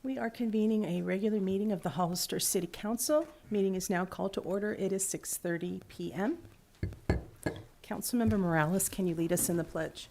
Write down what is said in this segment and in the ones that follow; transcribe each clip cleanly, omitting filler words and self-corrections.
We are convening a regular meeting of the Hollister City Council. Meeting is now called to order. It is 6:30 p.m. Councilmember Morales, can you lead us in the pledge?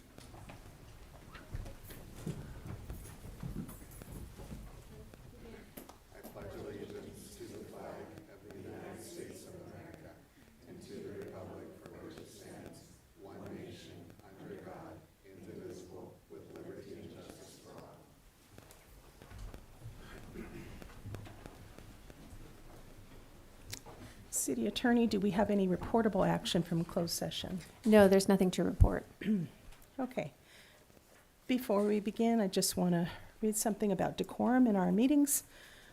City Attorney, do we have any reportable action from closed session? No, there's nothing to report. Okay. Before we begin, I just want to read something about decorum in our meetings.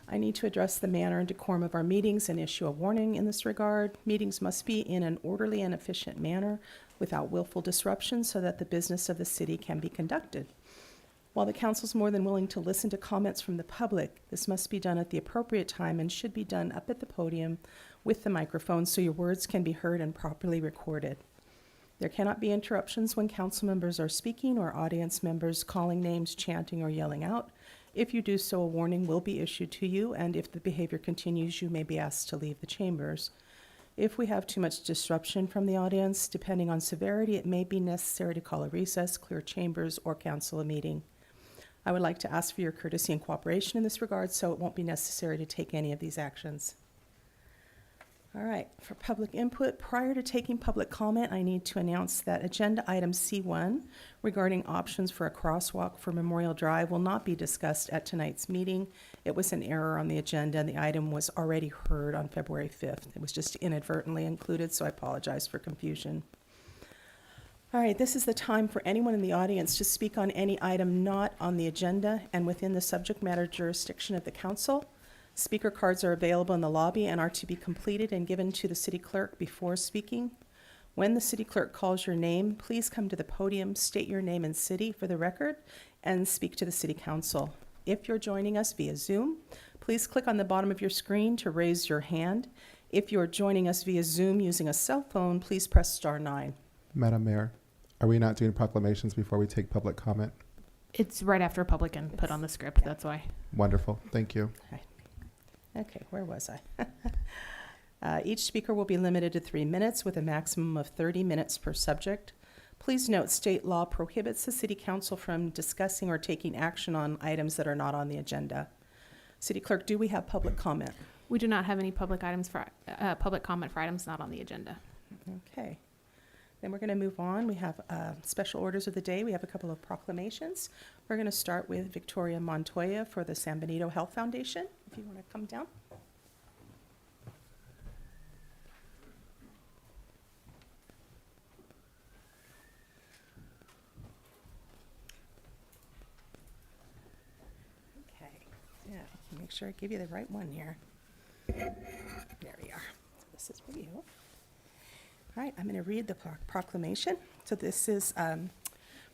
I need to address the manner and decorum of our meetings and issue a warning in this regard. Meetings must be in an orderly and efficient manner without willful disruption so that the business of the city can be conducted. While the council is more than willing to listen to comments from the public, this must be done at the appropriate time and should be done up at the podium with the microphone so your words can be heard and properly recorded. There cannot be interruptions when council members are speaking or audience members calling names, chanting, or yelling out. If you do so, a warning will be issued to you, and if the behavior continues, you may be asked to leave the chambers. If we have too much disruption from the audience, depending on severity, it may be necessary to call a recess, clear chambers, or cancel a meeting. I would like to ask for your courtesy and cooperation in this regard, so it won't be necessary to take any of these actions. All right, for public input, prior to taking public comment, I need to announce that agenda item C1 regarding options for a crosswalk for Memorial Drive will not be discussed at tonight's meeting. It was an error on the agenda, and the item was already heard on February 5th. It was just inadvertently included, so I apologize for confusion. All right, this is the time for anyone in the audience to speak on any item not on the agenda and within the subject matter jurisdiction of the council. Speaker cards are available in the lobby and are to be completed and given to the city clerk before speaking. When the city clerk calls your name, please come to the podium, state your name and city for the record, and speak to the city council. If you're joining us via Zoom, please click on the bottom of your screen to raise your hand. If you're joining us via Zoom using a cell phone, please press *9. Madam Mayor, are we not doing proclamations before we take public comment? It's right after public input on the script, that's why. Wonderful, thank you. Okay, where was I? Each speaker will be limited to 3 minutes with a maximum of 30 minutes per subject. Please note, state law prohibits the city council from discussing or taking action on items that are not on the agenda. City clerk, do we have public comment? We do not have any public comment for items not on the agenda. Okay. Then we're going to move on. We have special orders of the day. We have a couple of proclamations. We're going to start with Victoria Montoya for the San Benito Health Foundation. If you want to come down. Okay. Yeah, make sure I give you the right one here. There we are. So this is for you. All right, I'm going to read the proclamation. So this is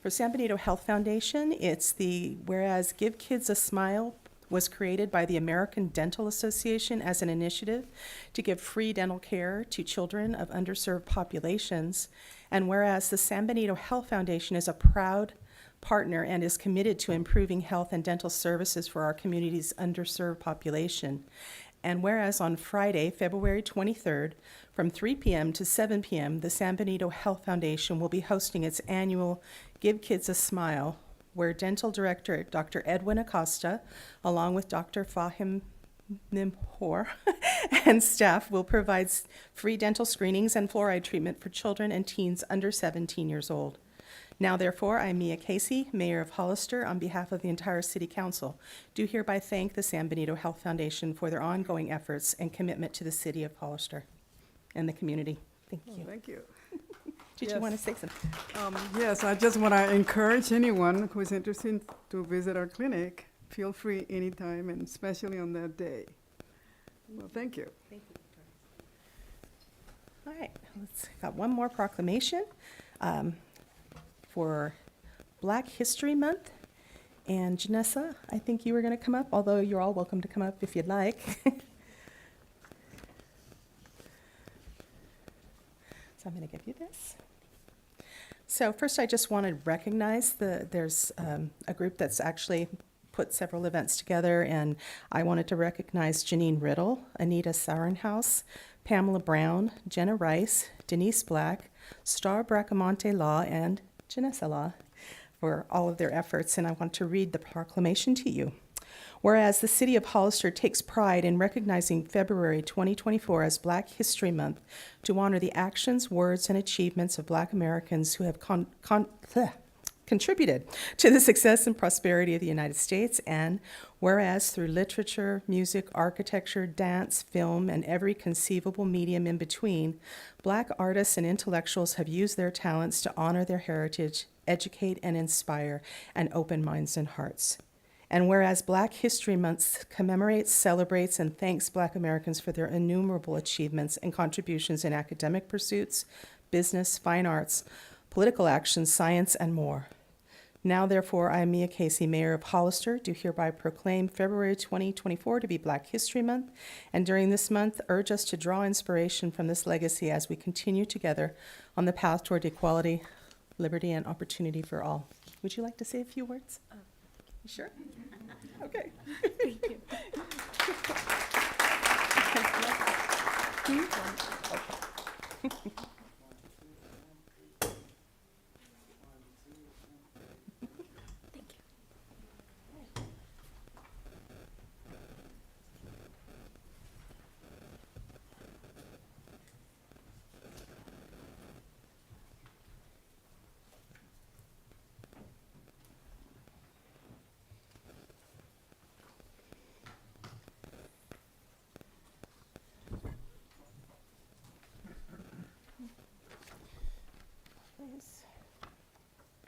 for San Benito Health Foundation. It's the whereas Give Kids a Smile was created by the American Dental Association as an initiative to give free dental care to children of underserved populations. And whereas the San Benito Health Foundation is a proud partner and is committed to improving health and dental services for our community's underserved population. And whereas on Friday, February 23rd, from 3 p.m. to 7 p.m., the San Benito Health Foundation will be hosting its annual Give Kids a Smile, where Dental Director Dr. Edwin Acosta, along with Dr. Fahim Nimhor and staff, will provide free dental screenings and fluoride treatment for children and teens under 17 years old. Now, therefore, I, Mia Casey, Mayor of Hollister, on behalf of the entire City Council, do hereby thank the San Benito Health Foundation for their ongoing efforts and commitment to the City of Hollister and the community. Thank you. Thank you. Did you want to say something? Yes, I just want to encourage anyone who is interested to visit our clinic. Feel free anytime, and especially on that day. Well, thank you. Thank you. All right, let's got one more proclamation for Black History Month. And Janessa, I think you were going to come up, although you're all welcome to come up if you'd like. So I'm going to give you this. So first, I just want to recognize there's a group that's actually put several events together, and I wanted to recognize Janine Riddle, Anita Saurenhaus, Pamela Brown, Jenna Rice, Denise Black, Star Bracamonte Law, and Janessa Law for all of their efforts, and I want to read the proclamation to you. Whereas the City of Hollister takes pride in recognizing February 2024 as Black History Month to honor the actions, words, and achievements of Black Americans who have contributed to the success and prosperity of the United States, and whereas through literature, music, architecture, dance, film, and every conceivable medium in between, Black artists and intellectuals have used their talents to honor their heritage, educate and inspire, and open minds and hearts. And whereas Black History Month commemorates, celebrates, and thanks Black Americans for their innumerable achievements and contributions in academic pursuits, business, fine arts, political action, science, and more. Now, therefore, I, Mia Casey, Mayor of Hollister, do hereby proclaim February 2024 to be Black History Month, and during this month, urge us to draw inspiration from this legacy as we continue together on the path toward equality, liberty, and opportunity for all. Would you like to say a few words? You sure? Okay. Please.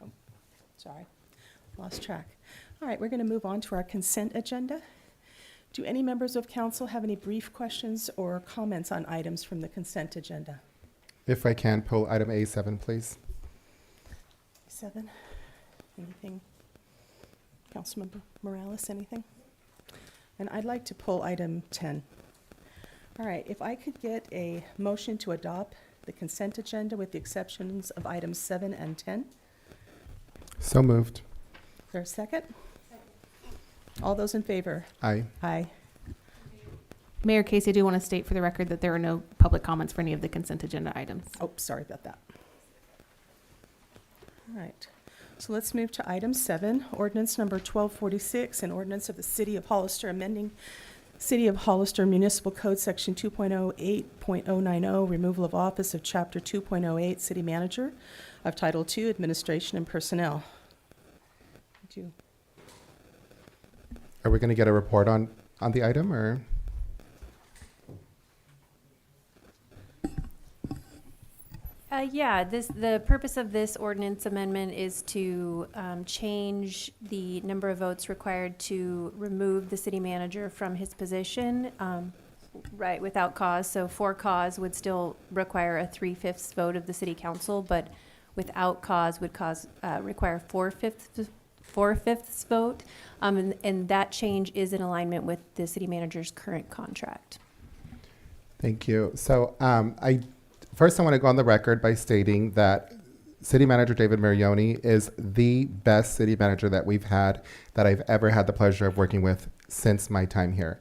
Oh, sorry, lost track. All right, we're going to move on to our consent agenda. Do any members of council have any brief questions or comments on items from the consent agenda? If I can, pull item A7, please. 7, anything? Councilmember Morales, anything? And I'd like to pull item 10. All right, if I could get a motion to adopt the consent agenda with the exceptions of items 7 and 10. So moved. Is there a second? All those in favor? Aye. Aye. Mayor Casey, I do want to state for the record that there are no public comments for any of the consent agenda items. Oh, sorry about that. All right. So let's move to item 7, ordinance number 1246, an ordinance of the City of Hollister amending City of Hollister Municipal Code Section 2.08.090, removal of office of Chapter 2.08, City Manager of Title II, Administration and Personnel. Would you- Are we going to get a report on the item, or? Yeah, the purpose of this ordinance amendment is to change the number of votes required to remove the city manager from his position, right, without cause. So for cause would still require a 3/5 vote of the city council, but without cause would require 4/5 vote. And that change is in alignment with the city manager's current contract. Thank you. So First, I want to go on the record by stating that City Manager David Marioni is the best city manager that we've had, that I've ever had the pleasure of working with since my time here.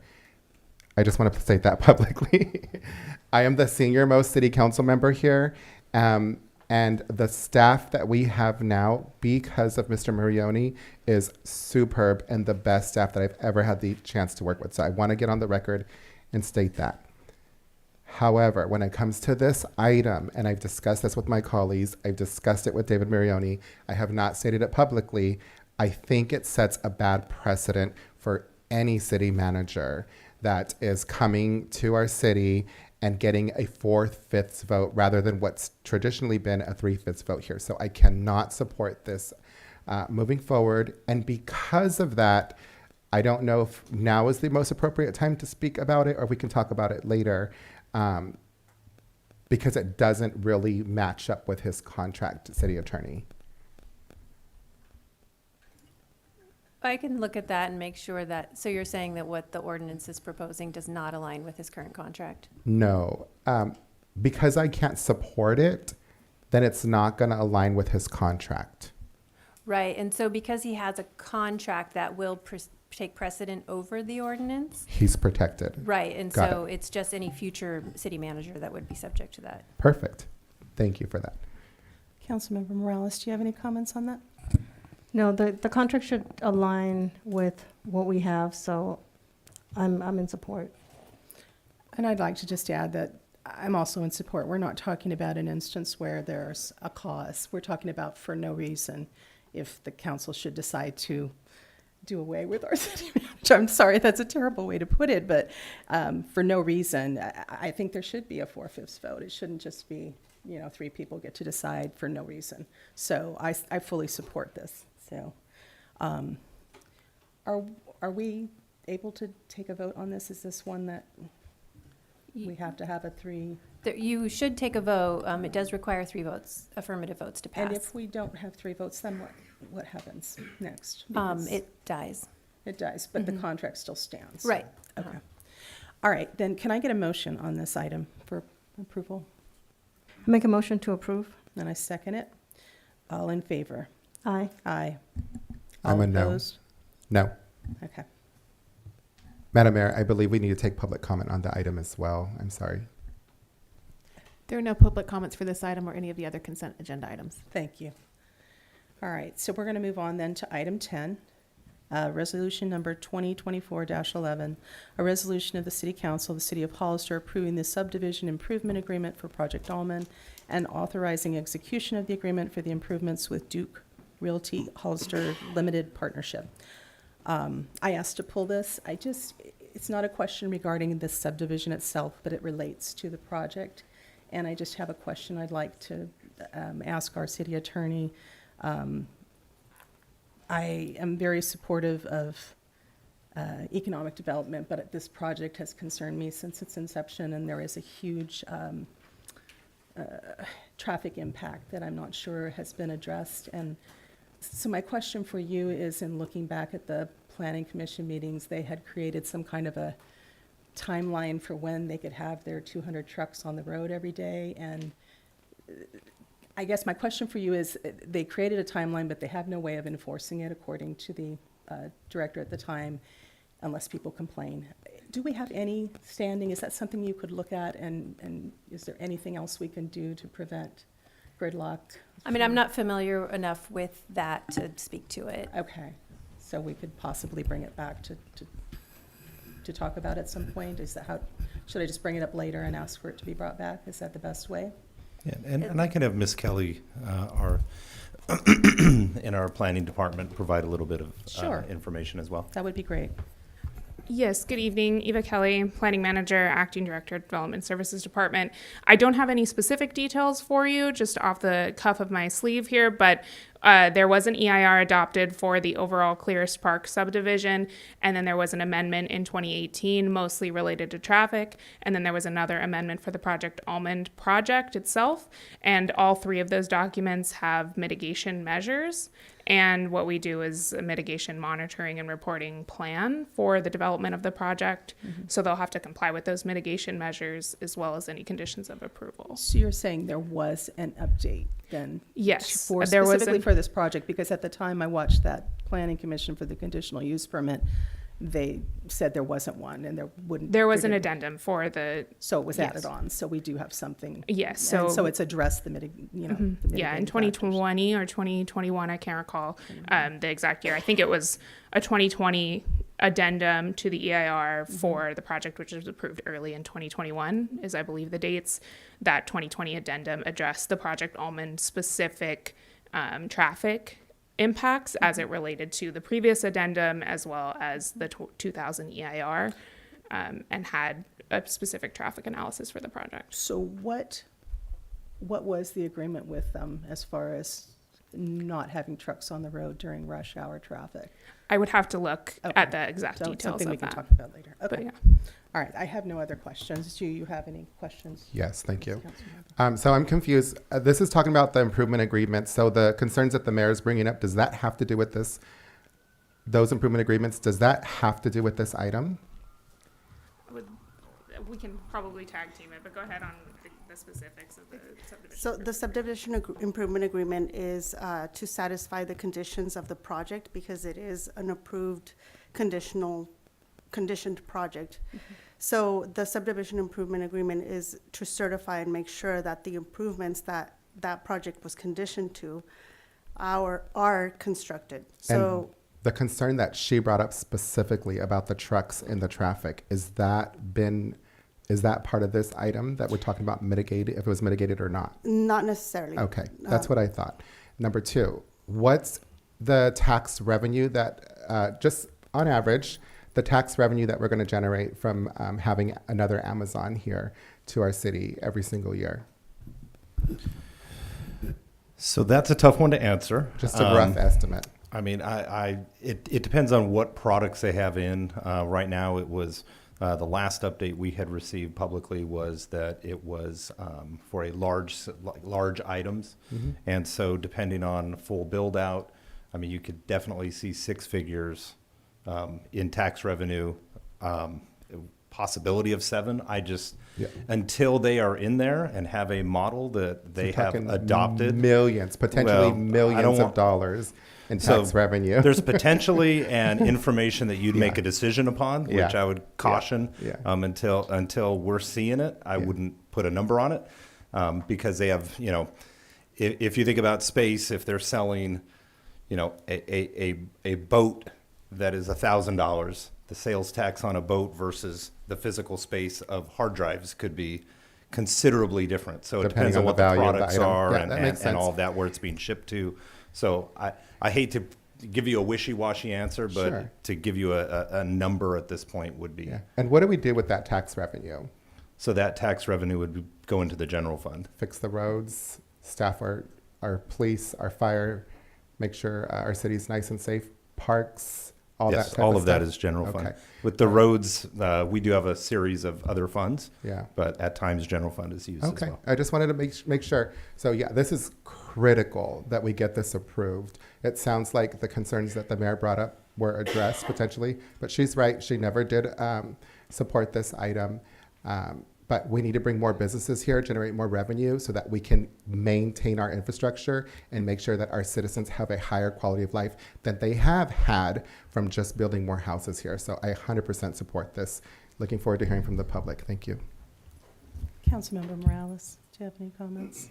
I just want to state that publicly. I am the senior most city council member here, and the staff that we have now, because of Mr. Marioni, is superb and the best staff that I've ever had the chance to work with. So I want to get on the record and state that. However, when it comes to this item, and I've discussed this with my colleagues, I've discussed it with David Marioni, I have not stated it publicly, I think it sets a bad precedent for any city manager that is coming to our city and getting a 4/5 vote rather than what's traditionally been a 3/5 vote here. So I cannot support this moving forward. And because of that, I don't know if now is the most appropriate time to speak about it, or we can talk about it later. Because it doesn't really match up with his contract, city attorney. I can look at that and make sure that, so you're saying that what the ordinance is proposing does not align with his current contract? No, because I can't support it, then it's not going to align with his contract. Right, and so because he has a contract that will take precedent over the ordinance. He's protected. Right, and Got so it's just any future city manager that would be subject to that. Perfect. Thank you for that. Councilmember Morales, do you have any comments on that? No, the contract should align with what we have, so I'm in support. And I'd like to just add that I'm also in support. We're not talking about an instance where there's a cause. We're talking about for no reason if the council should decide to do away with our city manager. I'm sorry, that's a terrible way to put it, but for no reason, I think there should be a 4/5 vote. It shouldn't just be, 3 people get to decide for no reason. So I fully support this. So are we able to take a vote on this? Is this one that we have to have a 3? You should take a vote. It does require 3 votes, affirmative votes to pass. And if we don't have 3 votes, then what happens next? Because It dies. it dies, but the contract still stands. Right. Okay. All right, then can I get a motion on this item for approval? I make a motion to approve. And I second it. All in favor? Aye. Aye. I'm All a no. opposed? No. Okay. Madam Mayor, I believe we need to take public comment on the item as well. I'm sorry. There are no public comments for this item or any of the other consent agenda items. Thank you. All right, so we're going to move on then to item 10, resolution number 2024-11, a resolution of the City Council of the City of Hollister approving the subdivision improvement agreement for Project Almond and authorizing execution of the agreement for the improvements with Duke Realty Hollister Limited Partnership. I asked to pull this. It's not a question regarding this subdivision itself, but it relates to the project. And I just have a question I'd like to ask our city attorney. I am very supportive of economic development, but this project has concerned me since its inception, and there is a huge traffic impact that I'm not sure has been addressed. And so my question for you is, in looking back at the Planning Commission meetings, they had created some kind of a timeline for when they could have their 200 trucks on the road every day. And I guess my question for you is, they created a timeline, but they have no way of enforcing it, according to the director at the time, unless people complain. Do we have any standing? Is that something you could look at? And is there anything else we can do to prevent gridlock? I mean, I'm not familiar enough with that to speak to it. Okay, so we could possibly bring it back to talk about at some point? Is that how, should I just bring it up later and ask for it to be brought back? Is that the best way? Yeah, and I can have Ms. Kelly, our in our planning department, provide a little bit of Sure. information as well. That would be great. Yes, good evening. Eva Kelly, Planning Manager, Acting Director, Development Services Department. I don't have any specific details for you, just off the cuff of my sleeve here, but there was an EIR adopted for the overall Clearest Park subdivision, and then there was an amendment in 2018, mostly related to traffic, and then there was another amendment for the Project Almond project itself, and all 3 of those documents have mitigation measures. And what we do is a mitigation monitoring and reporting plan for the development of the project. So they'll have to comply with those mitigation measures as well as any conditions of approval. So you're saying there was an update then? Yes, For there was specifically an- for this project, because at the time I watched that planning commission for the conditional use permit, they said there wasn't one, and there wouldn't. There was an didn't- addendum for the, So it was yes. added on, so we do have something. yes, And so so, it's addressed the the yeah, mitigating in factors. 2020 or 2021, I can't recall the exact year. I think it was a 2020 addendum to the EIR for the project, which was approved early in 2021, is I believe the dates. That 2020 addendum addressed the Project Almond specific traffic impacts as it related to the previous addendum as well as the 2000 EIR, and had a specific traffic analysis for the project. So what was the agreement with them as far as not having trucks on the road during rush hour traffic? I would have to look Okay. at the exact So it's details something we of can that. talk about later. But Okay. yeah. All right, I have no other questions. Do you have any questions? Yes, thank you. Councilmember? So I'm confused. This is talking about the improvement agreement. So the concerns that the mayor is bringing up, does that have to do with this? Those improvement agreements, does that have to do with this item? We can probably tag team it, but go ahead on the specifics of the subdivision. So the subdivision improvement agreement is to satisfy the conditions of the project because it is an approved conditioned project. So the subdivision improvement agreement is to certify and make sure that the improvements that that project was conditioned to are constructed. So The concern that she brought up specifically about the trucks and the traffic, is that part of this item that we're talking about mitigated, if it was mitigated or not? not necessarily. Okay, that's what I thought. Number two, what's the tax revenue that, just on average, the tax revenue that we're going to generate from having another Amazon here to our city every single year? So that's a tough one to answer. Just a rough estimate. I mean, it depends on what products they have in. Right now, it was the last update we had received publicly was that it was for a large items, and so depending on full build out, I mean, you could definitely see six figures in tax revenue. Possibility of seven. Until they are in there and have a model that they have Talking adopted. Millions, potentially Well, I millions don't of want- dollars in So, tax revenue. There's potentially and information that you'd make a decision upon, which Yeah. I would caution Yeah. until we're seeing it. I wouldn't put a number on it because they have, if you think about space, if they're selling, a boat that is $1,000, the sales tax on a boat versus the physical space of hard drives could be considerably different. So it Depending depends on on the what the value of the products item. are Yeah, and, that makes and all sense. of that, where it's being shipped to. So I hate to give you a wishy-washy answer, but Sure. to give you a number at this point would be. Yeah. And what do we do with that tax revenue? So that tax revenue would go into the general fund. Fix the roads, staff our police, our fire, make sure our city's nice and safe, parks, all Yes, that type all of of that stuff? is general fund. Okay. With the roads, we do have a series of other funds, Yeah. but at times general fund is used as Okay, well. I just wanted to make sure. So yeah, this is critical that we get this approved. It sounds like the concerns that the mayor brought up were addressed potentially, but she's right. She never did support this item. But we need to bring more businesses here, generate more revenue so that we can maintain our infrastructure and make sure that our citizens have a higher quality of life than they have had from just building more houses here. So I 100% support this. Looking forward to hearing from the public. Thank you. Councilmember Morales, do you have any comments?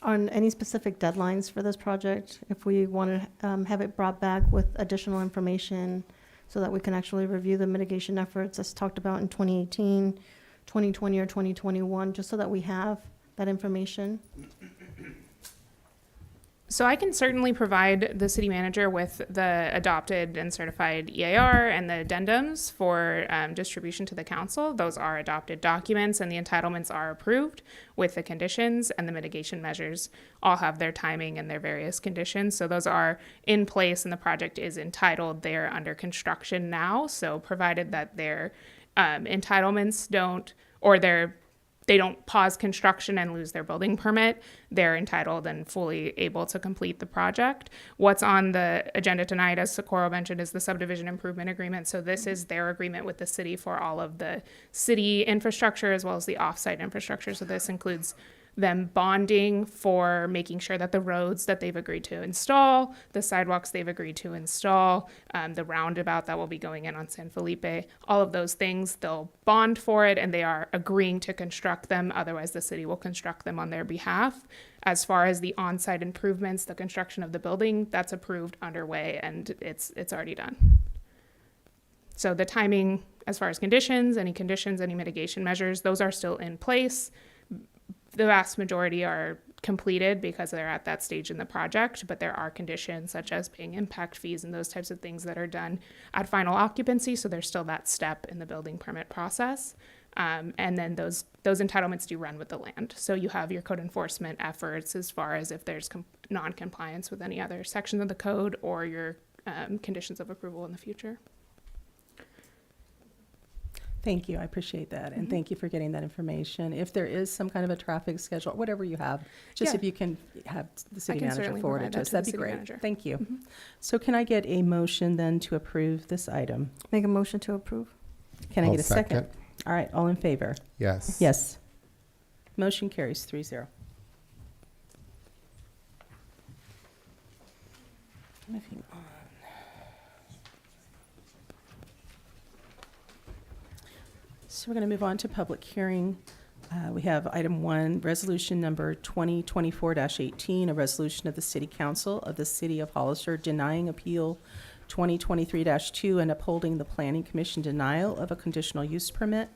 On any specific deadlines for this project, if we want to have it brought back with additional information so that we can actually review the mitigation efforts as talked about in 2018, 2020, or 2021, just so that we have that information? So I can certainly provide the city manager with the adopted and certified EAR and the addendums for distribution to the council. Those are adopted documents and the entitlements are approved with the conditions, and the mitigation measures all have their timing and their various conditions. So those are in place and the project is entitled. They're under construction now. So provided that their entitlements don't, or they don't pause construction and lose their building permit, they're entitled and fully able to complete the project. What's on the agenda tonight, as Socorro mentioned, is the subdivision improvement agreement. So this is their agreement with the city for all of the city infrastructure as well as the offsite infrastructure. So this includes them bonding for making sure that the roads that they've agreed to install, the sidewalks they've agreed to install, the roundabout that will be going in on San Felipe, all of those things, they'll bond for it and they are agreeing to construct them. Otherwise, the city will construct them on their behalf. As far as the on-site improvements, the construction of the building, that's approved, underway, and it's already done. So the timing, as far as conditions, any mitigation measures, those are still in place. The vast majority are completed because they're at that stage in the project, but there are conditions such as paying impact fees and those types of things that are done at final occupancy. So there's still that step in the building permit process. And then those entitlements do run with the land. So you have your code enforcement efforts as far as if there's non-compliance with any other sections of the code or your conditions of approval in the future. Thank you, I appreciate that, and thank you for getting that information. If there is some kind of a traffic schedule, whatever you have, just Yeah. if you can have the city can manager certainly forward provide it that to us, to the that'd be city great. manager. Thank you. So can I get a motion then to approve this item? Make a motion to approve? Can I I'll get a second? All right, all in favor? Yes. Yes. Motion carries 3-0. Moving on. So we're going to move on to public hearing. We have item 1, resolution number 2024-18, a resolution of the City Council of the City of Hollister denying appeal 2023-2 and upholding the Planning Commission denial of a conditional use permit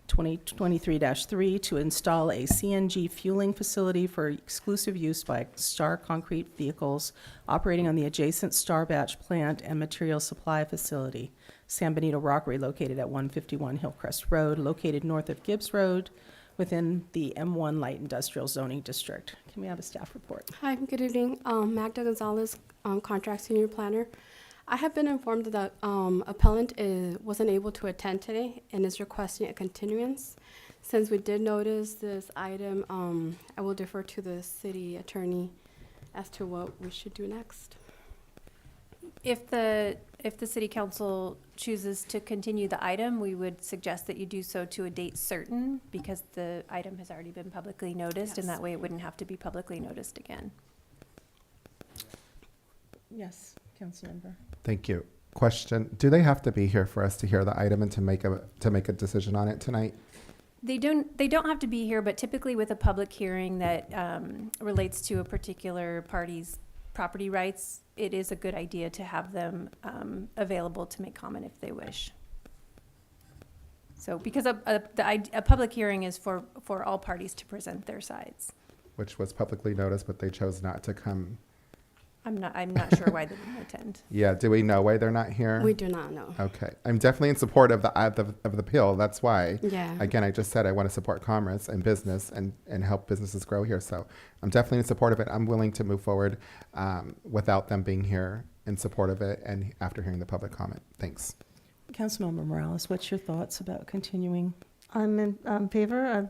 2023-3 to install a CNG fueling facility for exclusive use by Star Concrete vehicles operating on the adjacent Star Batch plant and material supply facility, San Benito Rockery, located at 151 Hillcrest Road, located north of Gibbs Road, within the M1 Light Industrial Zoning District. Can we have a staff report? Hi, good evening. Magda Gonzalez, Contract Senior Planner. I have been informed that appellant wasn't able to attend today and is requesting a continuance. Since we did notice this item, I will defer to the city attorney as to what we should do next. If the city council chooses to continue the item, we would suggest that you do so to a date certain, because the item has already been publicly noticed, and Yes. that way it wouldn't have to be publicly noticed again. Yes, Councilmember. Thank you. Question, do they have to be here for us to hear the item and to make a decision on it tonight? They don't have to be here, but typically with a public hearing that relates to a particular party's property rights, it is a good idea to have them available to make comment if they wish. So, because a public hearing is for all parties to present their sides. Which was publicly noticed, but they chose not to come. I'm not sure why they didn't attend. Yeah, do we know why they're not here? We do not know. Okay, I'm definitely in support of the bill. That's why. Yeah. Again, I just said I want to support commerce and business and help businesses grow here. So I'm definitely in support of it. I'm willing to move forward without them being here, in support of it, and after hearing the public comment. Thanks. Councilmember Morales, what's your thoughts about continuing? I'm in favor of,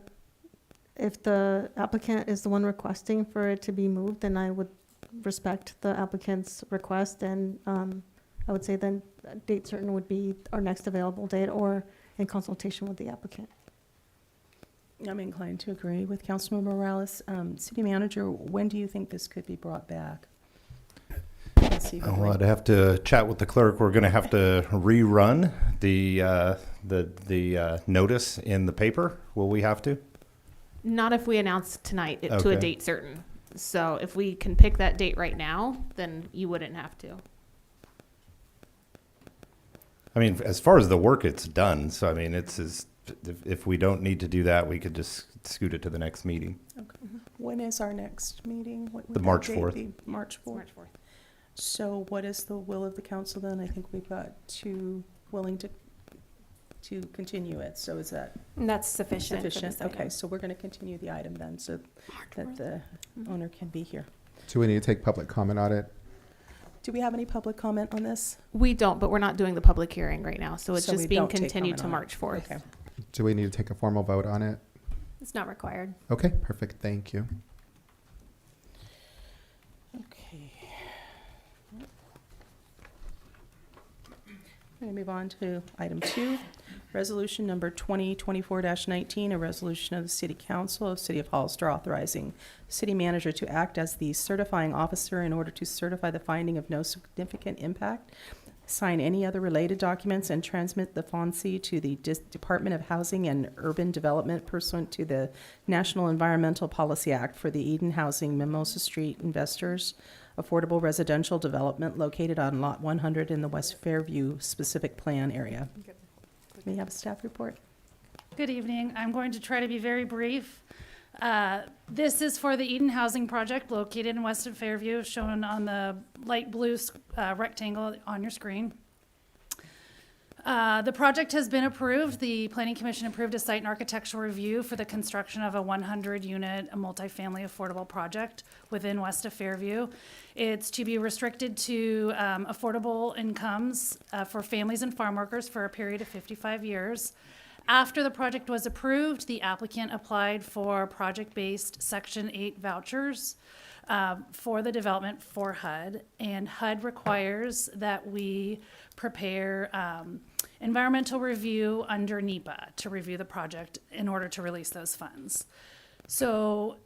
if the applicant is the one requesting for it to be moved, then I would respect the applicant's request, and I would say then date certain would be our next available date, or in consultation with the applicant. I'm inclined to agree with Councilmember Morales. City Manager, when do you think this could be brought back? Well, I'd have to chat with the clerk. We're going to have to rerun the notice in the paper. Will we have to? Not if we announce tonight to a Okay. date certain. So if we can pick that date right now, then you wouldn't have to. I mean, as far as the work, it's done. So, I mean, if we don't need to do that, we could just scoot it to the next meeting. When is our next meeting? What would The that March date 4th. be? March 4th. March 4th. So what is the will of the council then? I think we've got two willing to continue it. So is that And that's sufficient. for sufficient? this item. Okay, so we're going to continue the item then so that the owner can be here. Do we need to take public comment on it? Do we have any public comment on this? We don't, but we're not doing the public hearing right now, so it's So we just being don't take continued comment to on it. March 4th. Okay. Do we need to take a formal vote on it? It's not required. Okay, perfect. Thank you. Okay. I'm going to move on to item 2, resolution number 2024-19, a resolution of the City Council of City of Hollister authorizing city manager to act as the certifying officer in order to certify the finding of no significant impact, sign any other related documents, and transmit the FONSI to the Department of Housing and Urban Development pursuant to the National Environmental Policy Act for the Eden Housing Mimosa Street Investors Affordable Residential Development located on Lot 100 in the West Fairview Specific Plan Area. May we have a staff report? Good evening. I'm going to try to be very brief. This is for the Eden Housing Project located in West of Fairview, shown on the light blue rectangle on your screen. The project has been approved. The Planning Commission approved a site and architectural review for the construction of a 100-unit multifamily affordable project within West of Fairview. It's to be restricted to affordable incomes for families and farm workers for a period of 55 years. After the project was approved, the applicant applied for project-based Section 8 vouchers for the development for HUD, and HUD requires that we prepare environmental review under NEPA to review the project in order to release those funds. So,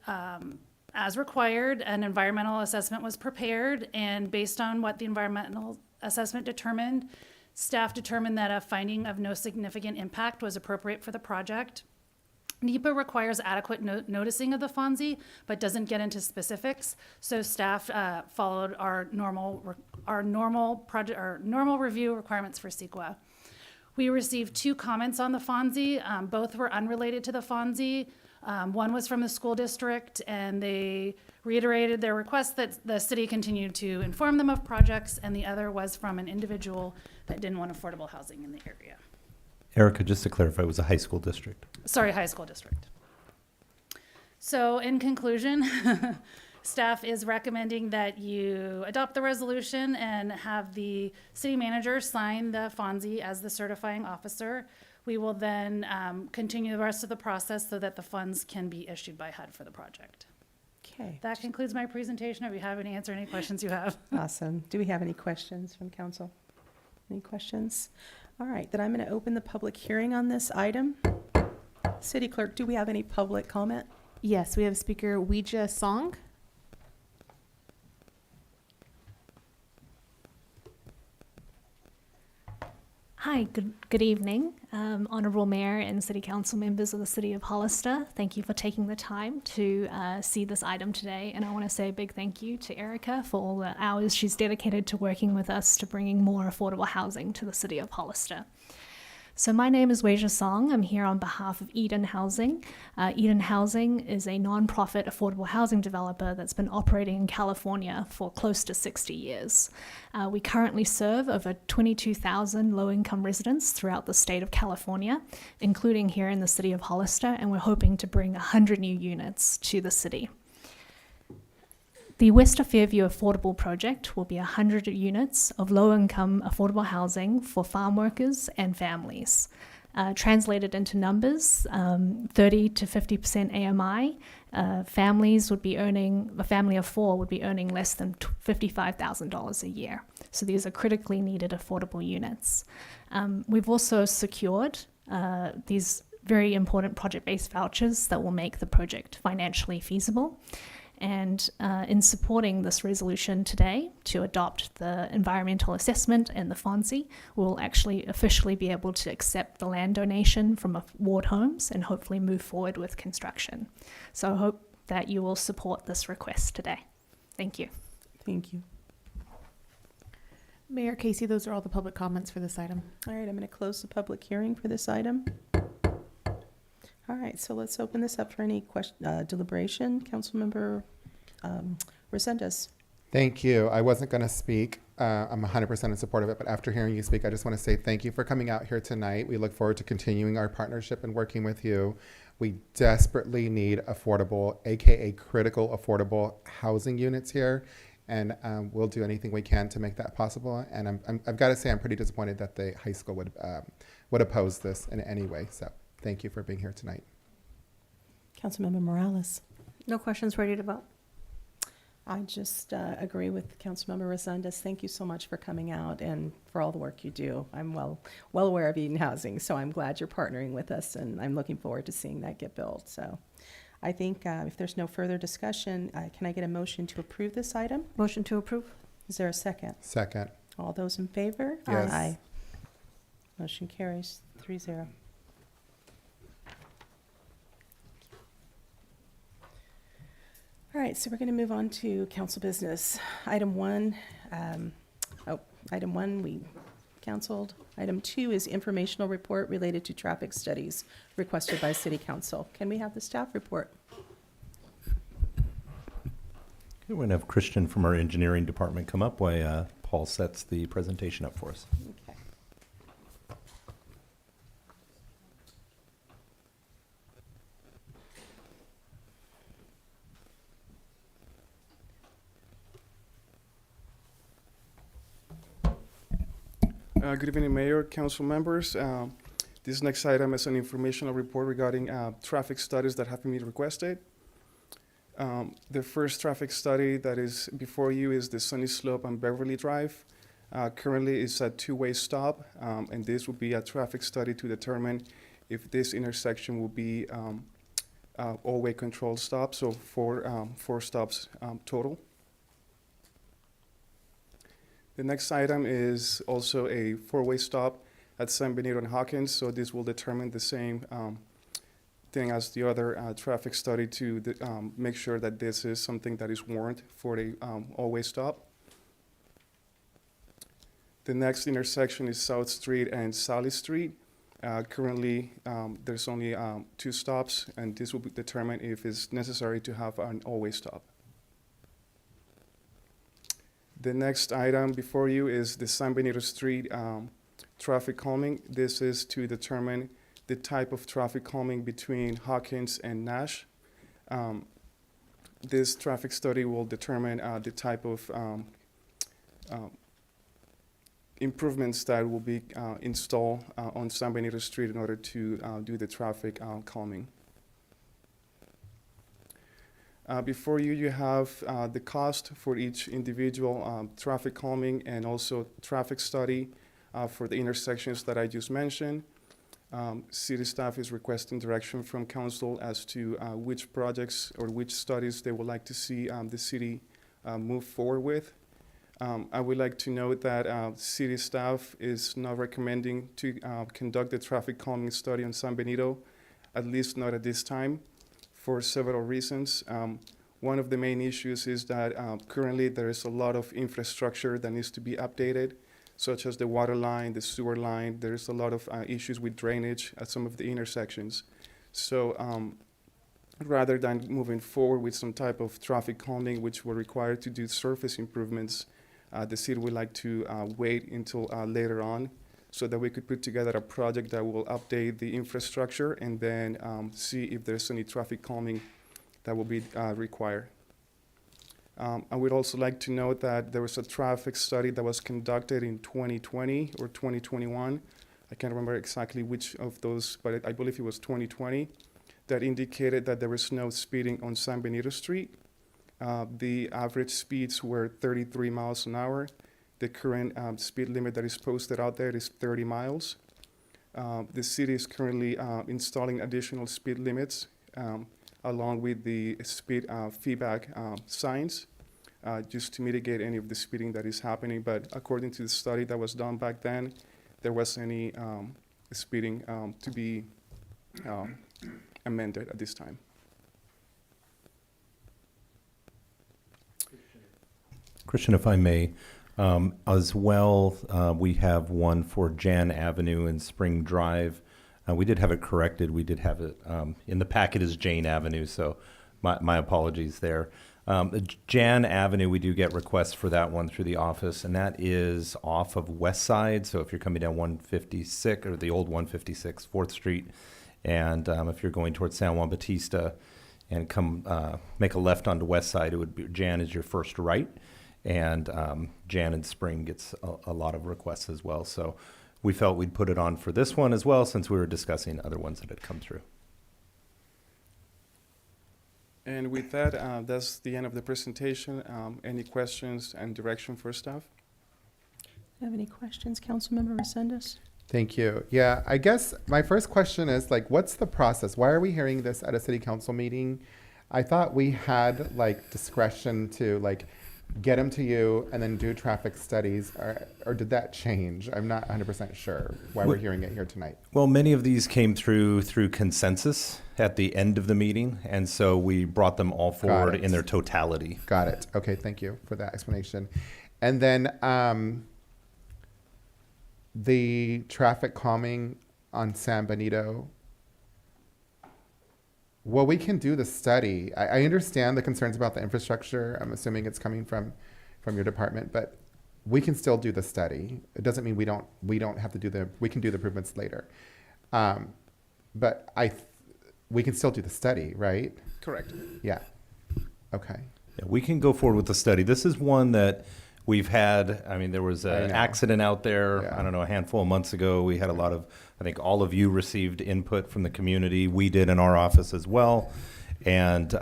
as required, an environmental assessment was prepared, and based on what the environmental assessment determined, staff determined that a finding of no significant impact was appropriate for the project. NEPA requires adequate noticing of the FONSI, but doesn't get into specifics. So staff followed our normal review requirements for CEQA. We received 2 comments on the FONSI. Both were unrelated to the FONSI. One was from the school district, and they reiterated their request that the city continue to inform them of projects, and the other was from an individual that didn't want affordable housing in the area. Erica, just to clarify, it was a high school district. Sorry, high school district. So in conclusion, staff is recommending that you adopt the resolution and have the city manager sign the FONSI as the certifying officer. We will then continue the rest of the process so that the funds can be issued by HUD for the project. Okay, That concludes my presentation. If you have any, answer any questions you have. awesome. Do we have any questions from council? Any questions? All right, then I'm going to open the public hearing on this item. City Clerk, do we have any public comment? Yes, we have speaker Ouija Song. Hi, good evening, Honourable Mayor and City Council members of the City of Hollister. Thank you for taking the time to see this item today, and I want to say a big thank you to Erica for all the hours she's dedicated to working with us to bringing more affordable housing to the City of Hollister. So my name is Weija Song. I'm here on behalf of Eden Housing. Eden Housing is a non-profit affordable housing developer that's been operating in California for close to 60 years. We currently serve over 22,000 low-income residents throughout the state of California, including here in the city of Hollister, and we're hoping to bring 100 new units to the city. The West of Fairview Affordable Project will be 100 units of low-income affordable housing for farm workers and families. Translated into numbers, 30 to 50% AMI, families would be earning, a family of 4 would be earning less than $55,000 a year. So these are critically needed affordable units. We've also secured these very important project-based vouchers that will make the project financially feasible. And in supporting this resolution today to adopt the environmental assessment and the FONSI, we'll actually officially be able to accept the land donation from Ward Homes and hopefully move forward with construction. So I hope that you will support this request today. Thank you. Thank you. Mayor Casey, those are all the public comments for this item. All right, I'm going to close the public hearing for this item. All right, so let's open this up for any deliberation. Councilmember Resendez. Thank you. I wasn't going to speak. I'm 100% in support of it, but after hearing you speak, I just want to say thank you for coming out here tonight. We look forward to continuing our partnership and working with you. We desperately need affordable, AKA critical affordable housing units here, and we'll do anything we can to make that possible. And I've got to say, I'm pretty disappointed that the high school would oppose this in any way. So thank you for being here tonight. Councilmember Morales. No questions, ready to vote. I just agree with Councilmember Resendez. Thank you so much for coming out and for all the work you do. I'm well aware of Eden Housing, so I'm glad you're partnering with us, and I'm looking forward to seeing that get built. So I think if there's no further discussion, can I get a motion to approve this item? Motion to approve. Is there a second? Second. All those in favor? Yes. Aye. Motion carries 3-0. All right, so we're going to move on to council business. Item 1, we canceled. Item 2 is informational report related to traffic studies requested by City Council. Can we have the staff report? We're going to have Christian from our engineering department come up while Paul sets the presentation up for us. Okay. Good evening, Mayor, Council members. This next item is an informational report regarding traffic studies that have been requested. The first traffic study that is before you is the Sunny Slope on Beverly Drive. Currently, it's a two-way stop, and this will be a traffic study to determine if this intersection will be all-way control stop, so four stops total. The next item is also a four-way stop at San Benito and Hawkins, so this will determine the same thing as the other traffic study to make sure that this is something that is warranted for the all-way stop. The next intersection is South Street and Sally Street. Currently, there's only 2 stops, and this will determine if it's necessary to have an all-way stop. The next item before you is the San Benito Street traffic calming. This is to determine the type of traffic calming between Hawkins and Nash. This traffic study will determine the type of improvements that will be installed on San Benito Street in order to do the traffic calming. Before you, you have the cost for each individual traffic calming and also traffic study for the intersections that I just mentioned. City staff is requesting direction from council as to which projects or which studies they would like to see the city move forward with. I would like to note that city staff is not recommending to conduct the traffic calming study on San Benito, at least not at this time, for several reasons. One of the main issues is that currently there is a lot of infrastructure that needs to be updated, such as the water line, the sewer line. There's a lot of issues with drainage at some of the intersections. So rather than moving forward with some type of traffic calming, which will require to do surface improvements, the city would like to wait until later on so that we could put together a project that will update the infrastructure and then see if there's any traffic calming that will be required. I would also like to note that there was a traffic study that was conducted in 2020 or 2021. I can't remember exactly which of those, but I believe it was 2020, that indicated that there was no speeding on San Benito Street. The average speeds were 33 miles an hour. The current speed limit that is posted out there is 30 miles. The city is currently installing additional speed limits along with the speed feedback signs just to mitigate any of the speeding that is happening. But according to the study that was done back then, there wasn't any speeding to be amended at this time. Christian, if I may, as well, we have one for Jan Avenue and Spring Drive. We did have it corrected. We did have it in the packet as Jane Avenue, so my apologies there. Jan Avenue, we do get requests for that one through the office, and that is off of West Side. So if you're coming down 156, or the old 156, 4th Street, and if you're going towards San Juan Bautista and come make a left onto West Side, it would be Jan is your first right. And Jan and Spring gets a lot of requests as well. So we felt we'd put it on for this one as well, since we were discussing other ones that had come through. And with that, that's the end of the presentation. Any questions and direction for staff? Do you have any questions, Councilmember Resendez? Thank you. Yeah, I guess my first question is like, what's the process? Why are we hearing this at a city council meeting? I thought we had like discretion to like get them to you and then do traffic studies, or did that change? I'm not 100% sure why we're hearing it here tonight. Well, many of these came through consensus at the end of the meeting, and so we brought them all forward in their totality. Got it. Okay, thank you for that explanation. And then the traffic calming on San Benito. Well, we can do the study. I understand the concerns about the infrastructure. I'm assuming it's coming from your department, but we can still do the study. It doesn't mean we don't have to do we can do the improvements later. But we can still do the study, right? Correct. Yeah. Okay. Yeah, we can go forward with the study. This is one that we've had. I mean, there was an accident out there, I don't know, a handful of months ago. We had a lot of, I think all of you received input from the community. We did in our office as well. And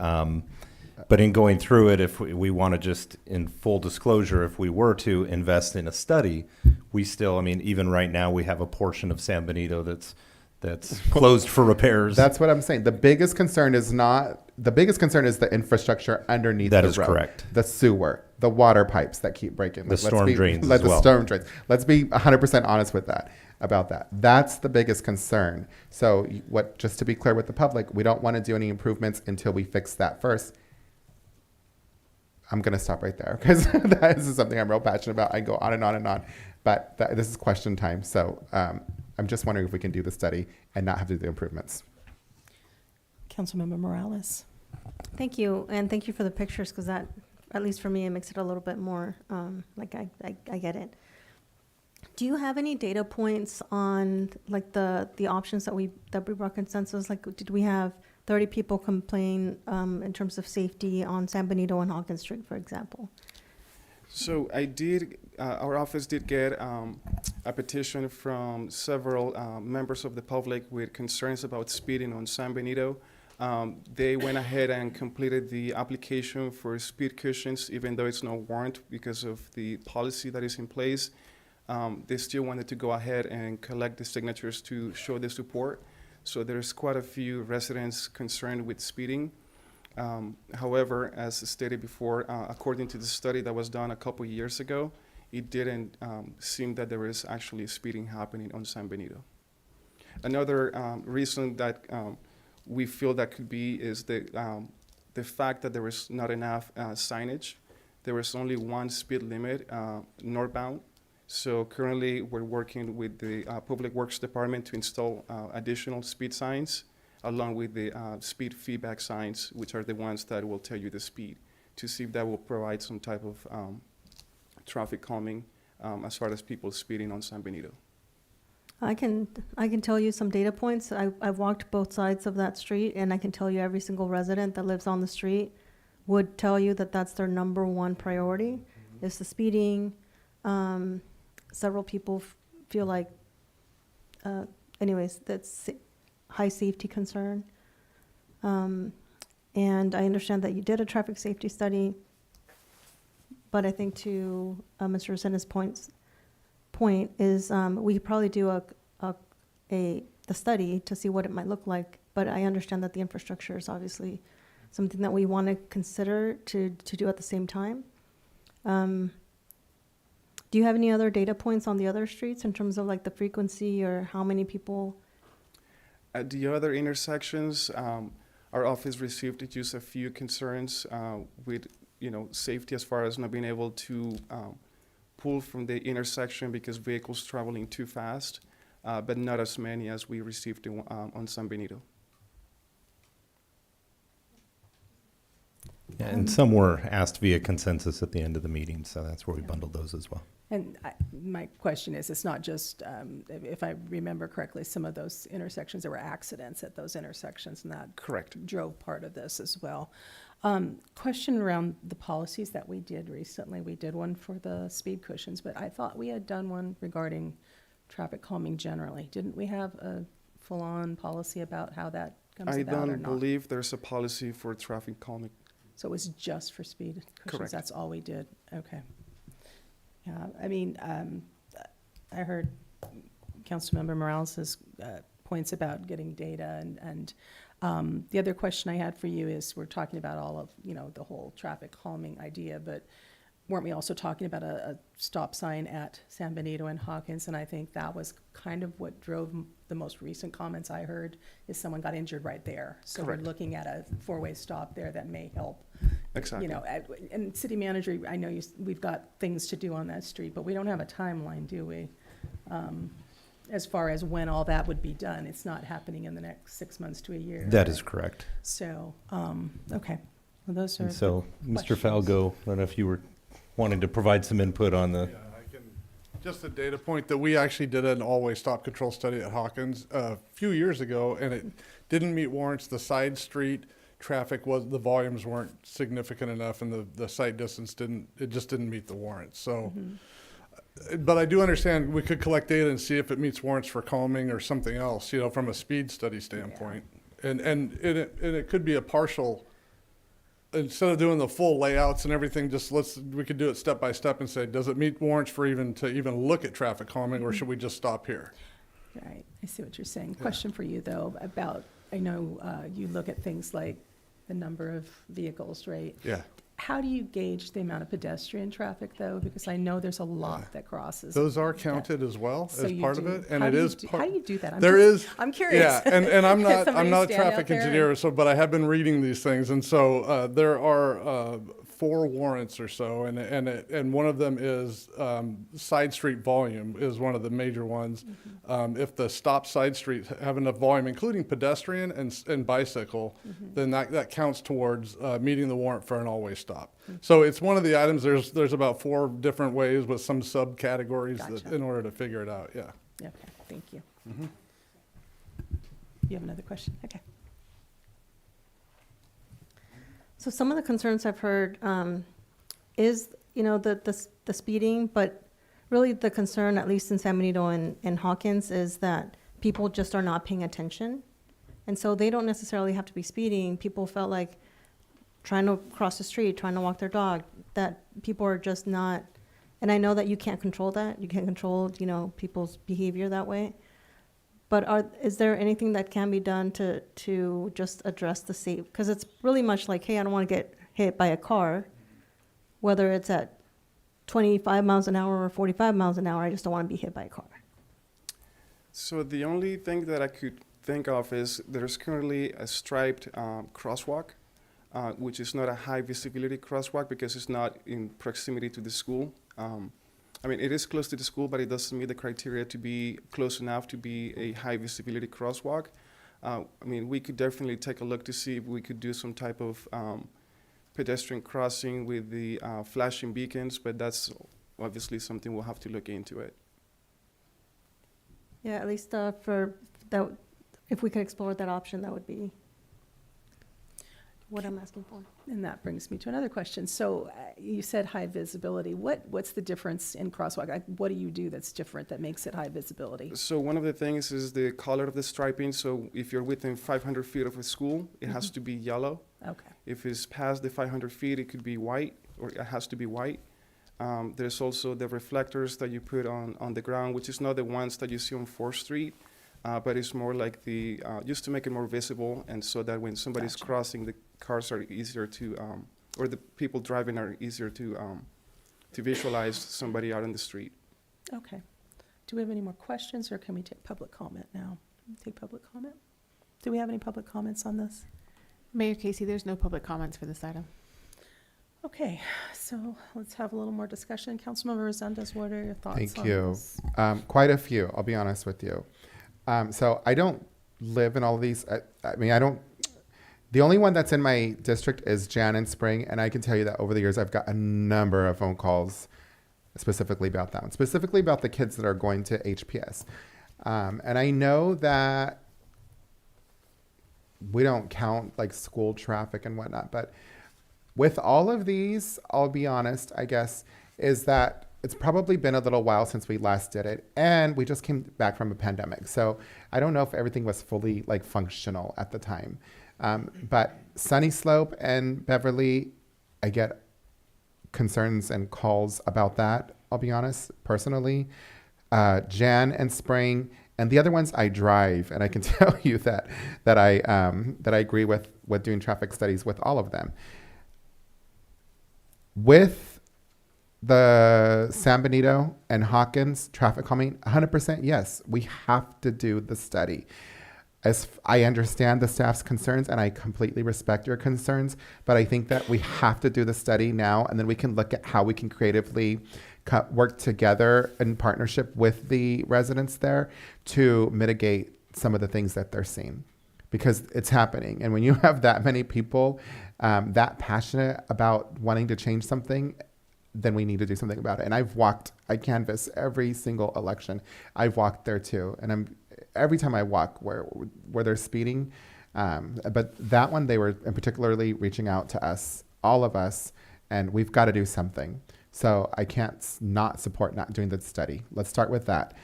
But in going through it, if we want to just, in full disclosure, if we were to invest in a study, we still, I mean, even right now, we have a portion of San Benito that's closed for repairs. That's what I'm saying. The biggest concern is the infrastructure underneath That the is road. correct. The sewer, the water pipes that keep breaking. The storm drains Like as the well. storm drains. Let's be 100% honest with that, about that. That's the biggest concern. So just to be clear with the public, we don't want to do any improvements until we fix that first. I'm going to stop right there because this is something I'm real passionate about. I go on and on and on, but this is question time. So I'm just wondering if we can do the study and not have to do the improvements. Councilmember Morales. Thank you, and thank you for the pictures, because that, at least for me, it makes it a little bit more, like I get it. Do you have any data points on, like, the options that we brought consensus? Like, did we have 30 people complain in terms of safety on San Benito and Hawkins Street, for example? So our office did get a petition from several members of the public with concerns about speeding on San Benito. They went ahead and completed the application for speed cushions, even though it's no warrant because of the policy that is in place. They still wanted to go ahead and collect the signatures to show the support. So there's quite a few residents concerned with speeding. However, as stated before, according to the study that was done a couple years ago, it didn't seem that there is actually speeding happening on San Benito. Another reason that we feel that could be is the fact that there was not enough signage. There was only one speed limit northbound. So currently, we're working with the Public Works Department to install additional speed signs, along with the speed feedback signs, which are the ones that will tell you the speed, to see if that will provide some type of traffic calming as far as people speeding on San Benito. I can tell you some data points. I've walked both sides of that street, and I can tell you every single resident that lives on the street would tell you that that's their number one priority, is the speeding. Several people feel like, anyways, that's high safety concern. And I understand that you did a traffic safety study, but I think to Mr. Rosena's point is we could probably do the study to see what it might look like, but I understand that the infrastructure is obviously something that we want to consider to do at the same time. Do you have any other data points on the other streets in terms of like the frequency or how many people? At the other intersections, our office received just a few concerns with safety as far as not being able to pull from the intersection because vehicles traveling too fast, but not as many as we received on San Benito. Yeah, and some were asked via consensus at the end of the meeting, so that's where we bundled those as well. And my question is, it's not just, if I remember correctly, some of those intersections, there were accidents at those intersections, and that Correct. drove part of this as well. Question around the policies that we did recently. We did one for the speed cushions, but I thought we had done one regarding traffic calming generally. Didn't we have a full-on policy about how that comes I about or don't not? believe there's a policy for traffic calming. So it was just for speed cushions? Correct. That's all we did? Okay. Yeah, I mean, I heard Councilmember Morales' points about getting data, and the other question I had for you is, we're talking about all of, the whole traffic calming idea, but weren't we also talking about a stop sign at San Benito and Hawkins? And I think that was kind of what drove the most recent comments I heard, is someone got injured right there. So Correct. we're looking at a four-way stop there that may help. Exactly. And city manager, I know we've got things to do on that street, but we don't have a timeline, do we? As far as when all that would be done, it's not happening in the next 6 months to a year. That right? is correct. So, okay. Well, those are. And so, Mr. questions. Falgo, I don't know if you were wanting to provide some input on the. Yeah, I can, just a data point that we actually did an all-way stop control study at Hawkins a few years ago, and it didn't meet warrants. The side street traffic the volumes weren't significant enough, and the sight distance just didn't meet the warrants. So, but I do understand we could collect data and see if it meets warrants for calming or something else, from a speed study standpoint. And it could be a partial instead of doing the full layouts and everything, we could do it step by step and say, does it meet warrants for to even look at traffic calming, or should we just stop here? Right, I see what you're saying. Question for you, though, about, I know you look at things like the number of vehicles, right? Yeah. How do you gauge the amount of pedestrian traffic, though? Because I know there's a lot that crosses. Those are that. counted as well So as you part do. of it, and How it do you is do- part. How do you do that? I'm curious. Yeah, and I'm not Somebody a stand out traffic there engineer, and- but I have been reading these things, and so there are 4 warrants or so, and one of them is side street volume is one of the major ones. If the stop side streets have enough volume, including pedestrian and bicycle, then that counts towards meeting the warrant for an all-way stop. So it's one of the items. There's about 4 different ways with some subcategories Gotcha. in order to figure it out. Yeah. Okay, thank you. You have another question? Okay. So some of the concerns I've heard is, the speeding, but really the concern, at least in San Benito and Hawkins, is that people just are not paying attention. And so they don't necessarily have to be speeding. People felt like trying to cross the street, trying to walk their dog, that people are just not, and I know that you can't control that. You can't control, people's behavior that way. But is there anything that can be done to just address the safe? Because it's really much like, hey, I don't want to get hit by a car, whether it's at 25 miles an hour or 45 miles an hour. I just don't want to be hit by a car. So the only thing that I could think of is there's currently a striped crosswalk, which is not a high visibility crosswalk because it's not in proximity to the school. It is close to the school, but it doesn't meet the criteria to be close enough to be a high visibility crosswalk. We could definitely take a look to see if we could do some type of pedestrian crossing with the flashing beacons, but that's obviously something we'll have to look into it. Yeah, at least for that, if we can explore that option, that would be what I'm asking for. And that brings me to another question. So you said high visibility. What's the difference in crosswalk? What do you do that's different that makes it high visibility? So one of the things is the color of the striping. So if you're within 500 feet of a school, it has to be yellow. Okay. If it's past the 500 feet, it could be white, or it has to be white. There's also the reflectors that you put on the ground, which is not the ones that you see on 4th Street, but it's more like just to make it more visible, and so that when somebody's Gotcha. crossing, the cars are easier to, or the people driving are easier to visualize somebody out on the street. Okay. Do we have any more questions, or can we take public comment now? Take public comment? Do we have any public comments on this? Mayor Casey, there's no public comments for this item. Okay, so let's have a little more discussion. Councilmember Resendez, what are your thoughts Thank on you. this? Quite a few, I'll be honest with you. So I don't live in all of these. The only one that's in my district is Jan and Spring, and I can tell you that over the years I've got a number of phone calls specifically about that one, specifically about the kids that are going to HPS. And I know that we don't count like school traffic and whatnot, but with all of these, I'll be honest, I guess, is that it's probably been a little while since we last did it, and we just came back from a pandemic. So I don't know if everything was fully like functional at the time. But Sunny Slope and Beverly, I get concerns and calls about that, I'll be honest, personally. Jan and Spring, and the other ones I drive, and I can tell you that I agree with doing traffic studies with all of them. With the San Benito and Hawkins traffic calming, 100% yes, we have to do the study. As I understand the staff's concerns, and I completely respect your concerns, but I think that we have to do the study now, and then we can look at how we can creatively work together in partnership with the residents there to mitigate some of the things that they're seeing, because it's happening. And when you have that many people that passionate about wanting to change something, then we need to do something about it. And I canvass every single election. I've walked there too, and every time I walk where they're speeding, but that one, they were particularly reaching out to us, all of us, and we've got to do something. So I can't not support not doing the study. Let's start with that.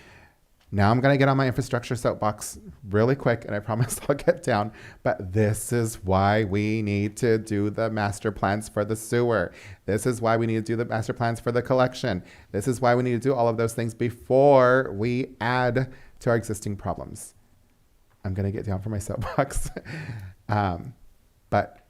Now I'm going to get on my infrastructure soapbox really quick, and I promise I'll get down. But this is why we need to do the master plans for the sewer. This is why we need to do the master plans for the collection. This is why we need to do all of those things before we add to our existing problems. I'm going to get down from my soapbox. But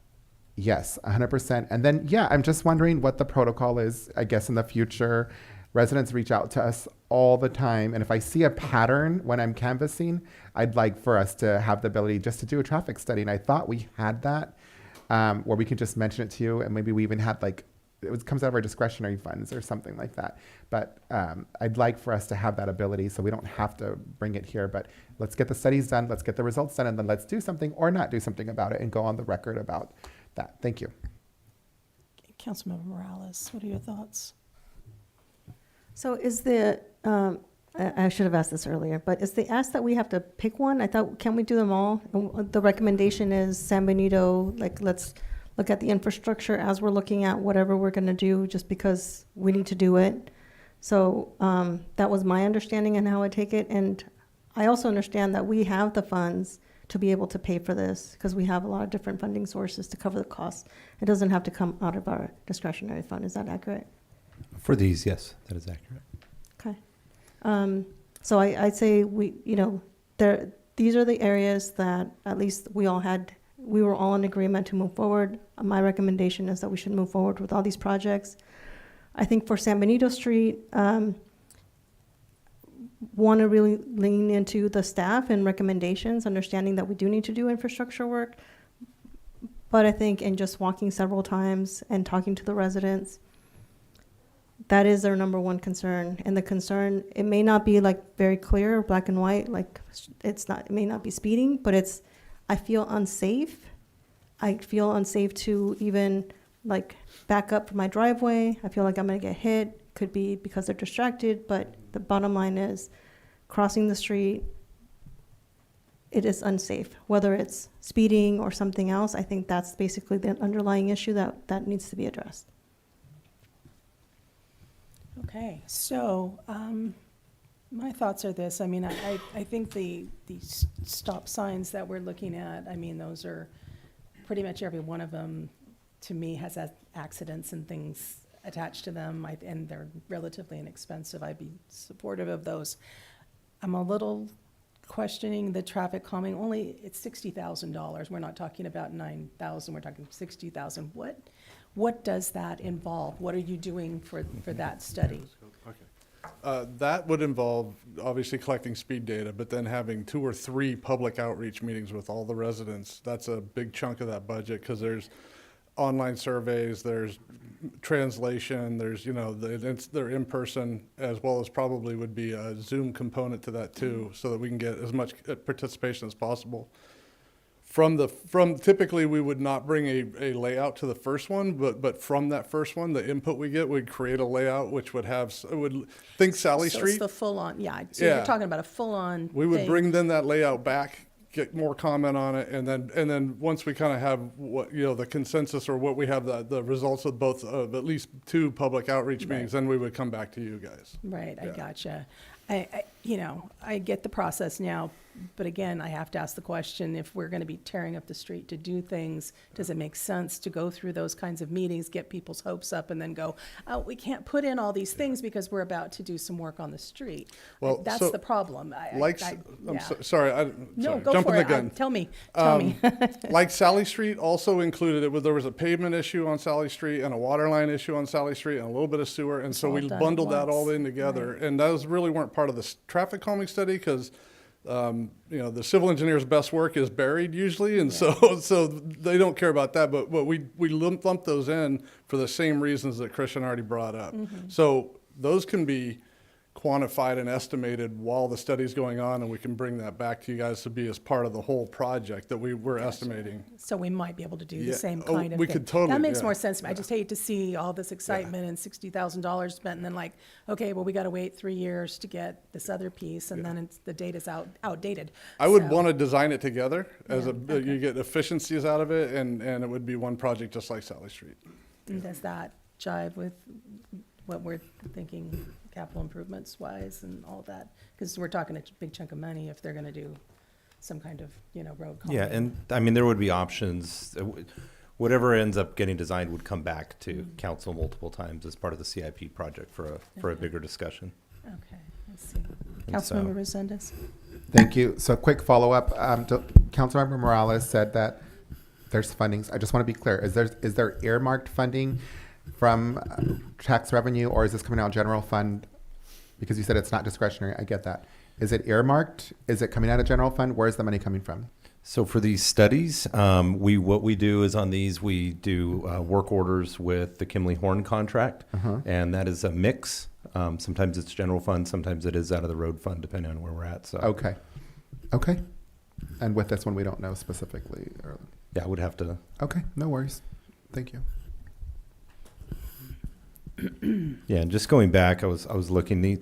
yes, 100%. And then, yeah, I'm just wondering what the protocol is, I guess, in the future. Residents reach out to us all the time. And if I see a pattern when I'm canvassing, I'd like for us to have the ability just to do a traffic study. And I thought we had that, where we could just mention it to you. And maybe we even had comes out of our discretionary funds or something like that. But I'd like for us to have that ability so we don't have to bring it here. But let's get the studies done. Let's get the results done. And then let's do something or not do something about it and go on the record about that. Thank you. Councilmember Morales, what are your thoughts? So is I should have asked this earlier, but is the ask that we have to pick one? I thought, can we do them all? And the recommendation is San Benito, let's look at the infrastructure as we're looking at whatever we're going to do just because we need to do it. So that was my understanding and how I take it. And I also understand that we have the funds to be able to pay for this because we have a lot of different funding sources to cover the costs. It doesn't have to come out of our discretionary fund. Is that accurate? For these, yes, that is accurate. Okay. So I'd say these are the areas that at least we were all in agreement to move forward. My recommendation is that we should move forward with all these projects. I think for San Benito Street, want to really lean into the staff and recommendations, understanding that we do need to do infrastructure work. But I think in just walking several times and talking to the residents, that is their number one concern. And the concern, it may not be very clear, black and white, it may not be speeding, but I feel unsafe. I feel unsafe to even back up from my driveway. I feel like I'm gonna get hit. Could be because they're distracted, but the bottom line is crossing the street, it is unsafe. Whether it's speeding or something else, I think that's basically the underlying issue that needs to be addressed. Okay, so my thoughts are this. I mean, I think the stop signs that we're looking at, I mean, those are pretty much every one of them, to me, has accidents and things attached to them, and they're relatively inexpensive. I'd be supportive of those. I'm a little questioning the traffic calming. It's $60,000. We're not talking about $9,000. We're talking $60,000. What does that involve? What are you doing for that study? Okay. That would involve obviously collecting speed data, but then having 2 or 3 public outreach meetings with all the residents. That's a big chunk of that budget because there's online surveys, there's translation, there's, they're in person, as well as probably would be a Zoom component to that too, so that we can get as much participation as possible. From typically we would not bring a layout to the first one, but from that first one, the input we get would create a layout which would think Sally So Street. it's the full-on, So Yeah. you're talking about a full-on We would thing. bring then that layout back, get more comment on it, and then once we kind of have what, the consensus or what we have the results of both of at least 2 public outreach meetings, then we would come back to you guys. Right, I Yeah. gotcha. I get the process now, but again, I have to ask the question, if we're gonna be tearing up the street to do things, does it make sense to go through those kinds of meetings, get people's hopes up, and then go, oh, we can't put in all these things because we're about to do some work on the street? Well, That's so, the problem. Sorry, No, go jumping for the it. gun. Tell me. Like Sally Street also included there was a pavement issue on Sally Street and a water line issue on Sally Street and a little bit of sewer, and so all we done at bundled that all once. in together. And those really weren't part of the traffic calming study because the civil engineer's best work is buried usually, and so they don't care about that. But we lump those in for the same reasons that Christian already brought up. Mm-hmm. So those can be quantified and estimated while the study's going on, and we can bring that back to you guys to be as part of the whole project that we're estimating. So we might be able to do Yeah. the same Oh, kind of we thing. could totally, That makes yeah. more sense to me. I just hate to see all this excitement and $60,000 spent, and then okay, well, we got to wait 3 years to get this other piece, and then the data's outdated. I would So- want to design it together as Yeah, you get efficiencies out of it, and it would be one project just like Sally Street. And does that jive with what we're thinking capital improvements wise and all that? Because we're talking a big chunk of money if they're gonna do some kind of, road calming. Yeah, and I mean, there would be options. Whatever ends up getting designed would come back to council multiple times as part of the CIP project for a bigger discussion. Okay, I see. And so- Councilmember Resendez? Thank you. So quick follow-up. Councilmember Morales said that there's fundings. I just want to be clear. Is there earmarked funding from tax revenue, or is this coming out of general fund? Because you said it's not discretionary. I get that. Is it earmarked? Is it coming out of general fund? Where is the money coming from? So for these studies, what we do is on these, we do work orders with the Kimley Horn contract, and that is a mix. Sometimes it's general fund, sometimes it is out of the road fund, depending on where we're at. So Okay. And with this one, we don't know specifically. yeah, I would have to. Okay, no worries. Thank you. Yeah, and just going back, I was looking.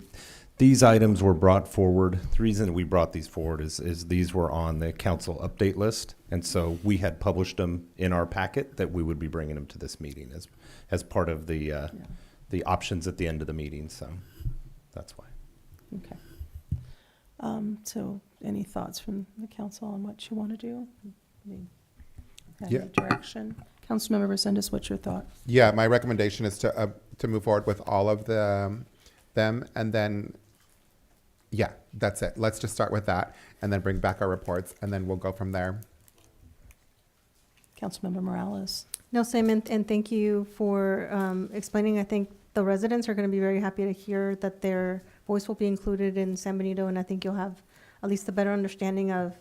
These items were brought forward. The reason that we brought these forward is these were on the council update list, and so we had published them in our packet that we would be bringing them to this meeting as part of the options at the end of the meeting. So that's why. Okay. So any thoughts from the council on what you want to do? Any direction? Councilmember Resendez, what's your thought? Yeah, my recommendation is to move forward with all of them, and then, yeah, that's it. Let's just start with that, and then bring back our reports, and then we'll go from there. Councilmember Morales? No, same, and thank you for explaining. I think the residents are going to be very happy to hear that their voice will be included in San Benito, and I think you'll have at least a better understanding of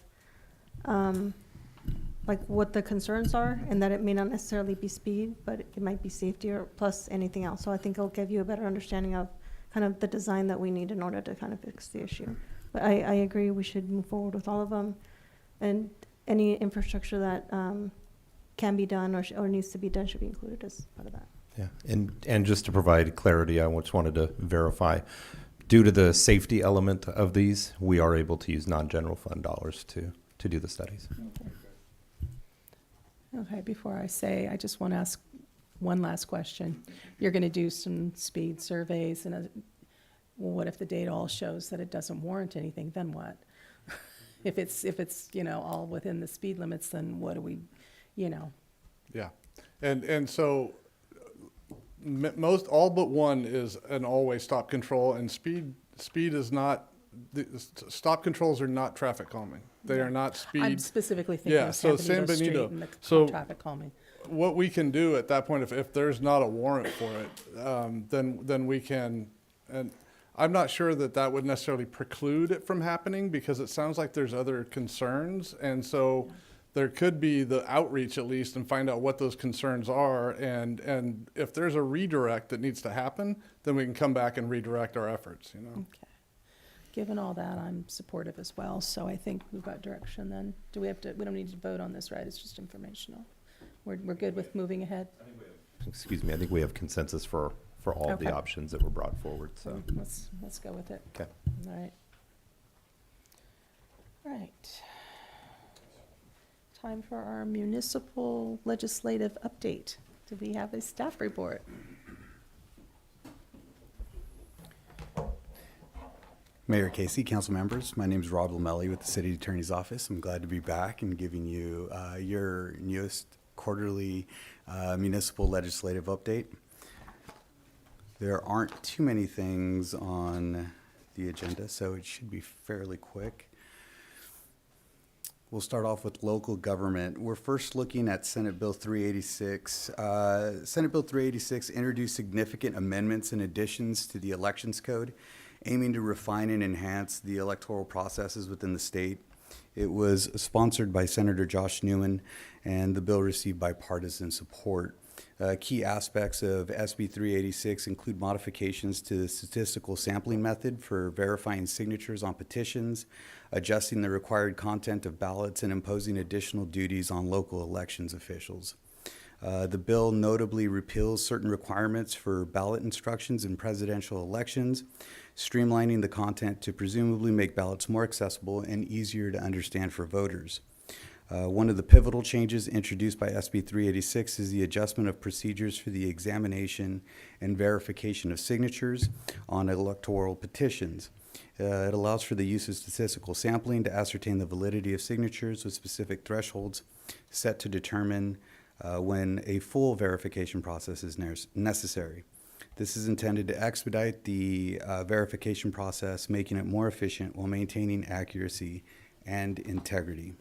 like what the concerns are, and that it may not necessarily be speed, but it might be safety or plus anything else. So I think it'll give you a better understanding of kind of the design that we need in order to kind of fix the issue. But I agree we should move forward with all of them, and any infrastructure that can be done or needs to be done should be included as part of that. Yeah, and just to provide clarity, I just wanted to verify, due to the safety element of these, we are able to use non-general fund dollars to do the studies. Okay, before I say, I just want to ask one last question. You're going to do some speed surveys, and what if the data all shows that it doesn't warrant anything, then what? If it's all within the speed limits, then what do we, Yeah, and so most, all but one is an always stop control, and speed is not, stop controls are not traffic calming. They are not speed. I'm specifically thinking Yeah, of so San Benito San Street Benito. and the So traffic calming. what we can do at that point, if there's not a warrant for it, then we can, and I'm not sure that would necessarily preclude it from happening, because it sounds like there's other concerns, and so there could be the outreach at least and find out what those concerns are, and if there's a redirect that needs to happen, then we can come back and redirect our efforts, Okay. Given all that, I'm supportive as well, so I think we've got direction then. We don't need to vote on this, right? It's just informational. We're good with moving ahead? Excuse me, I think we have consensus for all of the Okay. options that were brought forward, so. Let's go with it. Okay. All right. Right. Time for our municipal legislative update. Do we have a staff report? Mayor Casey, council members, my name is Rob Lamelli with the City Attorney's Office. I'm glad to be back and giving you your newest quarterly municipal legislative update. There aren't too many things on the agenda, so it should be fairly quick. We'll start off with local government. We're first looking at Senate Bill 386. Senate Bill 386 introduced significant amendments and additions to the elections code, aiming to refine and enhance the electoral processes within the state. It was sponsored by Senator Josh Newman, and the bill received bipartisan support. Key aspects of SB 386 include modifications to the statistical sampling method for verifying signatures on petitions, adjusting the required content of ballots, and imposing additional duties on local elections officials. The bill notably repeals certain requirements for ballot instructions in presidential elections, streamlining the content to presumably make ballots more accessible and easier to understand for voters. One of the pivotal changes introduced by SB 386 is the adjustment of procedures for the examination and verification of signatures on electoral petitions. It allows for the use of statistical sampling to ascertain the validity of signatures with specific thresholds set to determine when a full verification process is necessary. This is intended to expedite the verification process, making it more efficient while maintaining accuracy and integrity.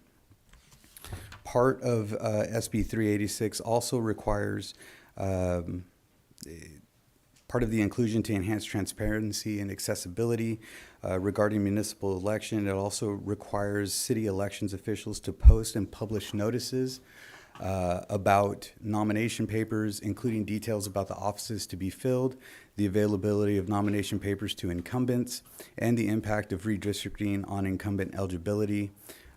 Part of SB 386 also requires part of the inclusion to enhance transparency and accessibility regarding municipal election. It also requires city elections officials to post and publish notices about nomination papers, including details about the offices to be filled, the availability of nomination papers to incumbents, and the impact of redistricting on incumbent eligibility.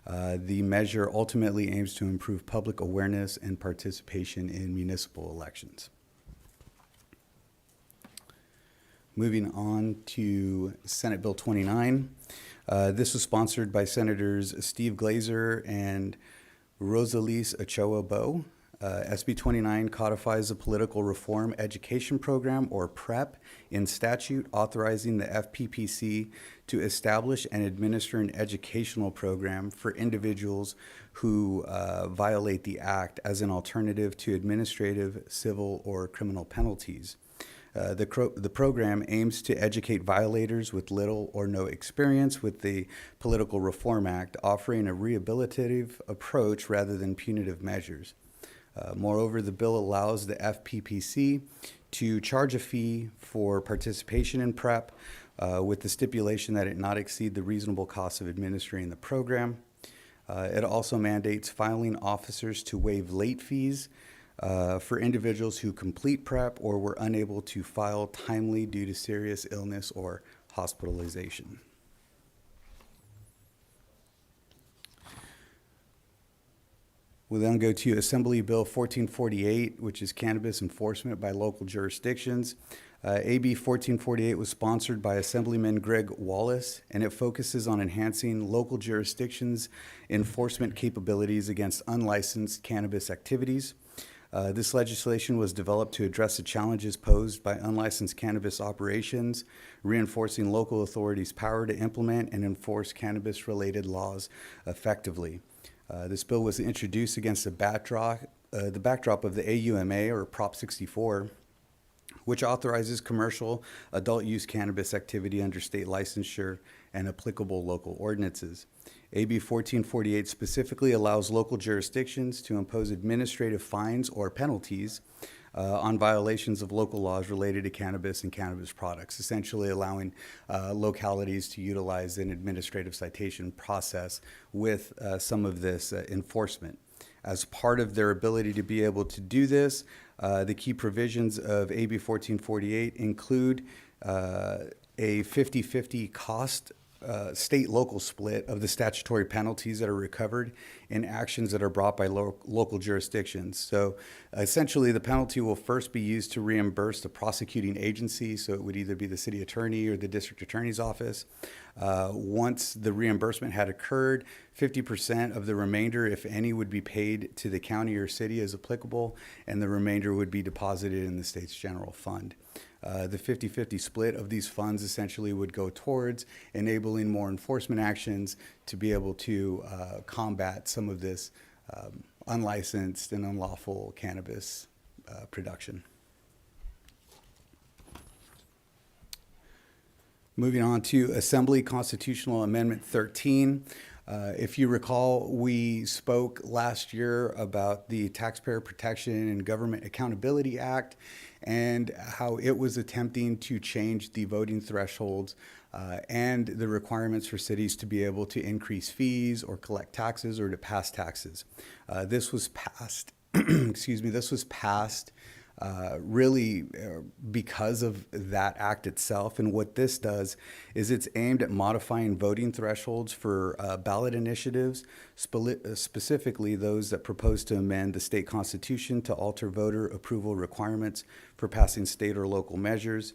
The measure ultimately aims to improve public awareness and participation in municipal elections. Moving on to Senate Bill 29. This was sponsored by Senators Steve Glazer and Rosalise Ochoa-Bowe. SB 29 codifies a political reform education program, or PREP, in statute, authorizing the FPPC to establish and administer an educational program for individuals who violate the act as an alternative to administrative, civil, or criminal penalties. The program aims to educate violators with little or no experience with the Political Reform Act, offering a rehabilitative approach rather than punitive measures. Moreover, the bill allows the FPPC to charge a fee for participation in PREP with the stipulation that it not exceed the reasonable cost of administering the program. It also mandates filing officers to waive late fees for individuals who complete PREP or were unable to file timely due to serious illness or hospitalization. We'll then go to Assembly Bill 1448, which is cannabis enforcement by local jurisdictions. AB 1448 was sponsored by Assemblyman Greg Wallace, and it focuses on enhancing local jurisdictions' enforcement capabilities against unlicensed cannabis activities. This legislation was developed to address the challenges posed by unlicensed cannabis operations, reinforcing local authorities' power to implement and enforce cannabis-related laws effectively. This bill was introduced against the backdrop of the AUMA, or Prop 64, which authorizes commercial adult use cannabis activity under state licensure and applicable local ordinances. AB 1448 specifically allows local jurisdictions to impose administrative fines or penalties on violations of local laws related to cannabis and cannabis products, essentially allowing localities to utilize an administrative citation process with some of this enforcement. As part of their ability to be able to do this, the key provisions of AB 1448 include a 50-50 cost state-local split of the statutory penalties that are recovered in actions that are brought by local jurisdictions. So essentially, the penalty will first be used to reimburse the prosecuting agency, so it would either be the city attorney or the district attorney's office. Once the reimbursement had occurred, 50% of the remainder, if any, would be paid to the county or city as applicable, and the remainder would be deposited in the state's general fund. The 50-50 split of these funds essentially would go towards enabling more enforcement actions to be able to combat some of this unlicensed and unlawful cannabis production. Moving on to Assembly Constitutional Amendment 13. If you recall, we spoke last year about the Taxpayer Protection and Government Accountability Act and how it was attempting to change the voting thresholds and the requirements for cities to be able to increase fees or collect taxes or to pass taxes. This was passed, this was passed really because of that act itself. And what this does is it's aimed at modifying voting thresholds for ballot initiatives, specifically those that propose to amend the state constitution to alter voter approval requirements for passing state or local measures.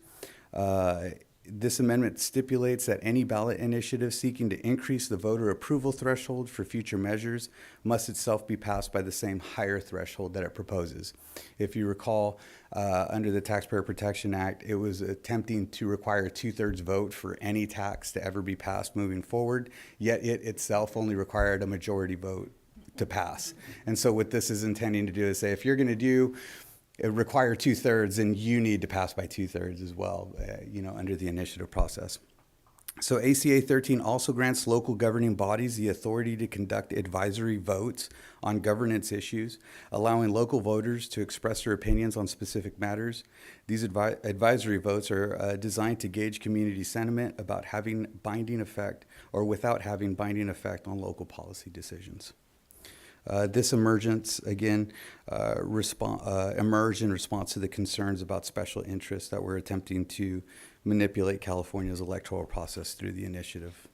This amendment stipulates that any ballot initiative seeking to increase the voter approval threshold for future measures must itself be passed by the same higher threshold that it proposes. If you recall, under the Taxpayer Protection Act, it was attempting to require a 2/3 vote for any tax to ever be passed moving forward, yet it itself only required a majority vote to pass. And so what this is intending to do is say, if you're going to require 2/3, and you need to pass by 2/3 as well, under the initiative process. So ACA 13 also grants local governing bodies the authority to conduct advisory votes on governance issues, allowing local voters to express their opinions on specific matters. These advisory votes are designed to gauge community sentiment about having binding effect or without having binding effect on local policy decisions. This emergence, again, emerged in response to the concerns about special interests that were attempting to manipulate California's electoral process through the initiative.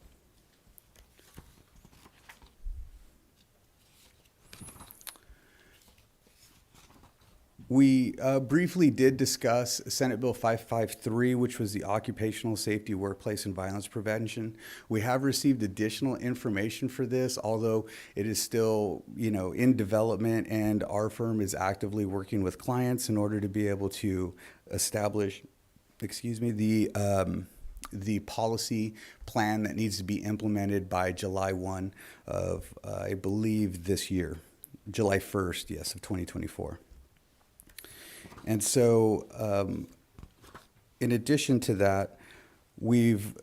We briefly did discuss Senate Bill 553, which was the Occupational Safety, Workplace, and Violence Prevention. We have received additional information for this, although it is still, in development, and our firm is actively working with clients in order to be able to establish, the policy plan that needs to be implemented by July 1 of, I believe, this year, July 1st, yes, of 2024. And so, in addition to that, we've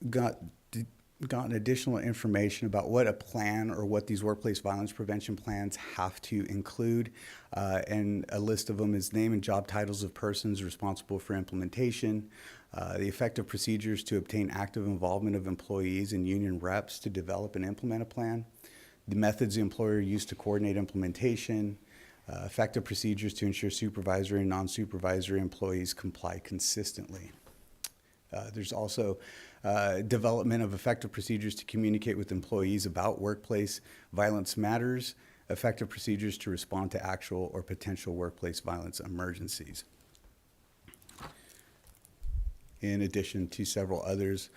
gotten additional information about what a plan or what these workplace violence prevention plans have to include. And a list of them is name and job titles of persons responsible for implementation, the effective procedures to obtain active involvement of employees and union reps to develop and implement a plan, the methods the employer used to coordinate implementation, effective procedures to ensure supervisory and non-supervisory employees comply consistently. There's also development of effective procedures to communicate with employees about workplace violence matters, effective procedures to respond to actual or potential workplace violence emergencies. In addition to several others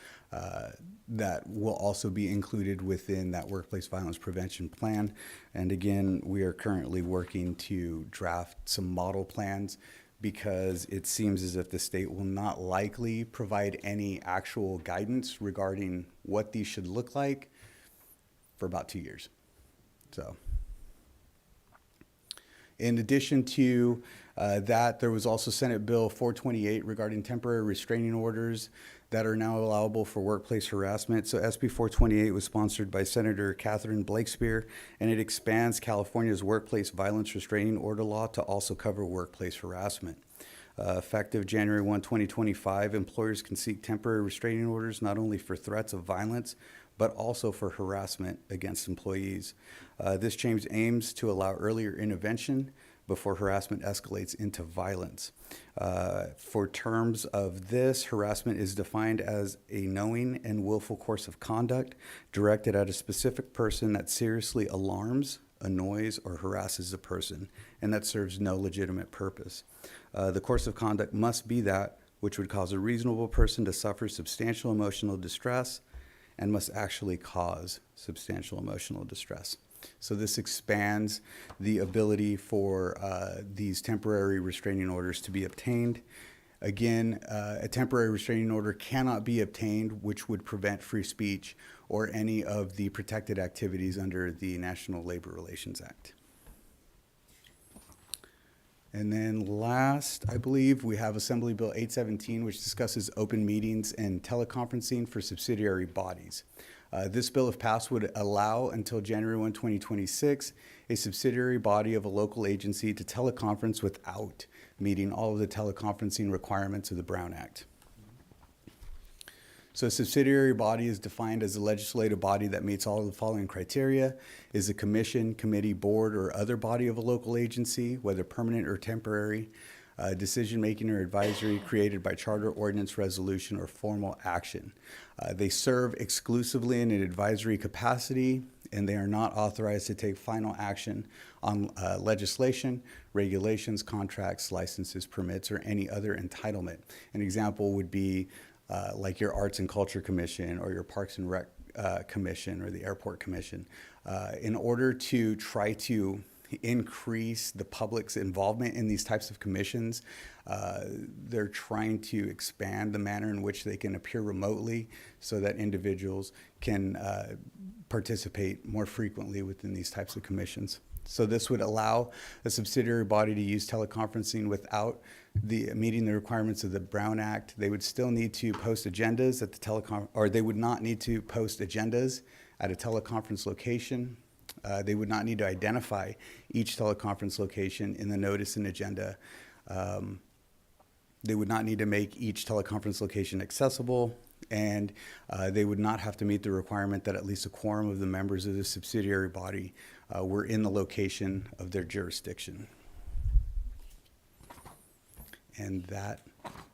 that will also be included within that workplace violence prevention plan. And again, we are currently working to draft some model plans because it seems as if the state will not likely provide any actual guidance regarding what these should look like for about 2 years. So, in addition to that, there was also Senate Bill 428 regarding temporary restraining orders that are now allowable for workplace harassment. So SB 428 was sponsored by Senator Catherine Blakespear, and it expands California's workplace violence restraining order law to also cover workplace harassment. Effective January 1, 2025, employers can seek temporary restraining orders not only for threats of violence, but also for harassment against employees. This change aims to allow earlier intervention before harassment escalates into violence. For terms of this, harassment is defined as a knowing and willful course of conduct directed at a specific person that seriously alarms, annoys, or harasses a person, and that serves no legitimate purpose. The course of conduct must be that which would cause a reasonable person to suffer substantial emotional distress and must actually cause substantial emotional distress. So this expands the ability for these temporary restraining orders to be obtained. Again, a temporary restraining order cannot be obtained which would prevent free speech or any of the protected activities under the National Labor Relations Act. And then last, I believe, we have Assembly Bill 817, which discusses open meetings and teleconferencing for subsidiary bodies. This bill, if passed, would allow until January 1, 2026, a subsidiary body of a local agency to teleconference without meeting all of the teleconferencing requirements of the Brown Act. So a subsidiary body is defined as a legislative body that meets all of the following criteria: is a commission, committee, board, or other body of a local agency, whether permanent or temporary, decision-making or advisory, created by charter, ordinance, resolution, or formal action. They serve exclusively in an advisory capacity, and they are not authorized to take final action on legislation, regulations, contracts, licenses, permits, or any other entitlement. An example would be like your Arts and Culture Commission or your Parks and Rec Commission or the Airport Commission, in order to try to increase the public's involvement in these types of commissions. They're trying to expand the manner in which they can appear remotely so that individuals can participate more frequently within these types of commissions. So this would allow a subsidiary body to use teleconferencing without meeting the requirements of the Brown Act. They would still need to post agendas at the or they would not need to post agendas at a teleconference location. They would not need to identify each teleconference location in the notice and agenda. They would not need to make each teleconference location accessible, and they would not have to meet the requirement that at least a quorum of the members of the subsidiary body were in the location of their jurisdiction. And that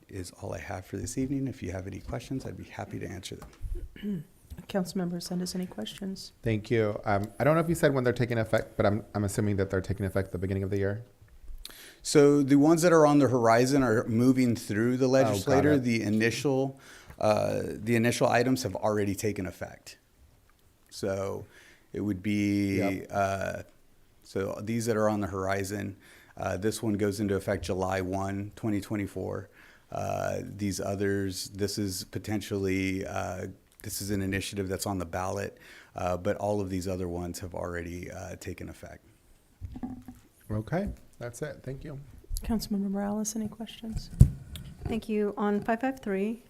is all I have for this evening. If you have any questions, I'd be happy to answer them. Councilmember Sendes, any questions? Thank you. I don't know if you said when they're taking effect, but I'm assuming that they're taking effect at the beginning of the year. So the ones that are on the horizon are moving through the legislature. it. The initial items have already taken effect. So it would be, so these that are on the horizon, this one goes into effect July 1, 2024. These others, this is potentially, this is an initiative that's on the ballot, but all of these other ones have already taken effect. Okay, that's it. Thank you. Councilmember Morales, any questions? Thank you. On 553,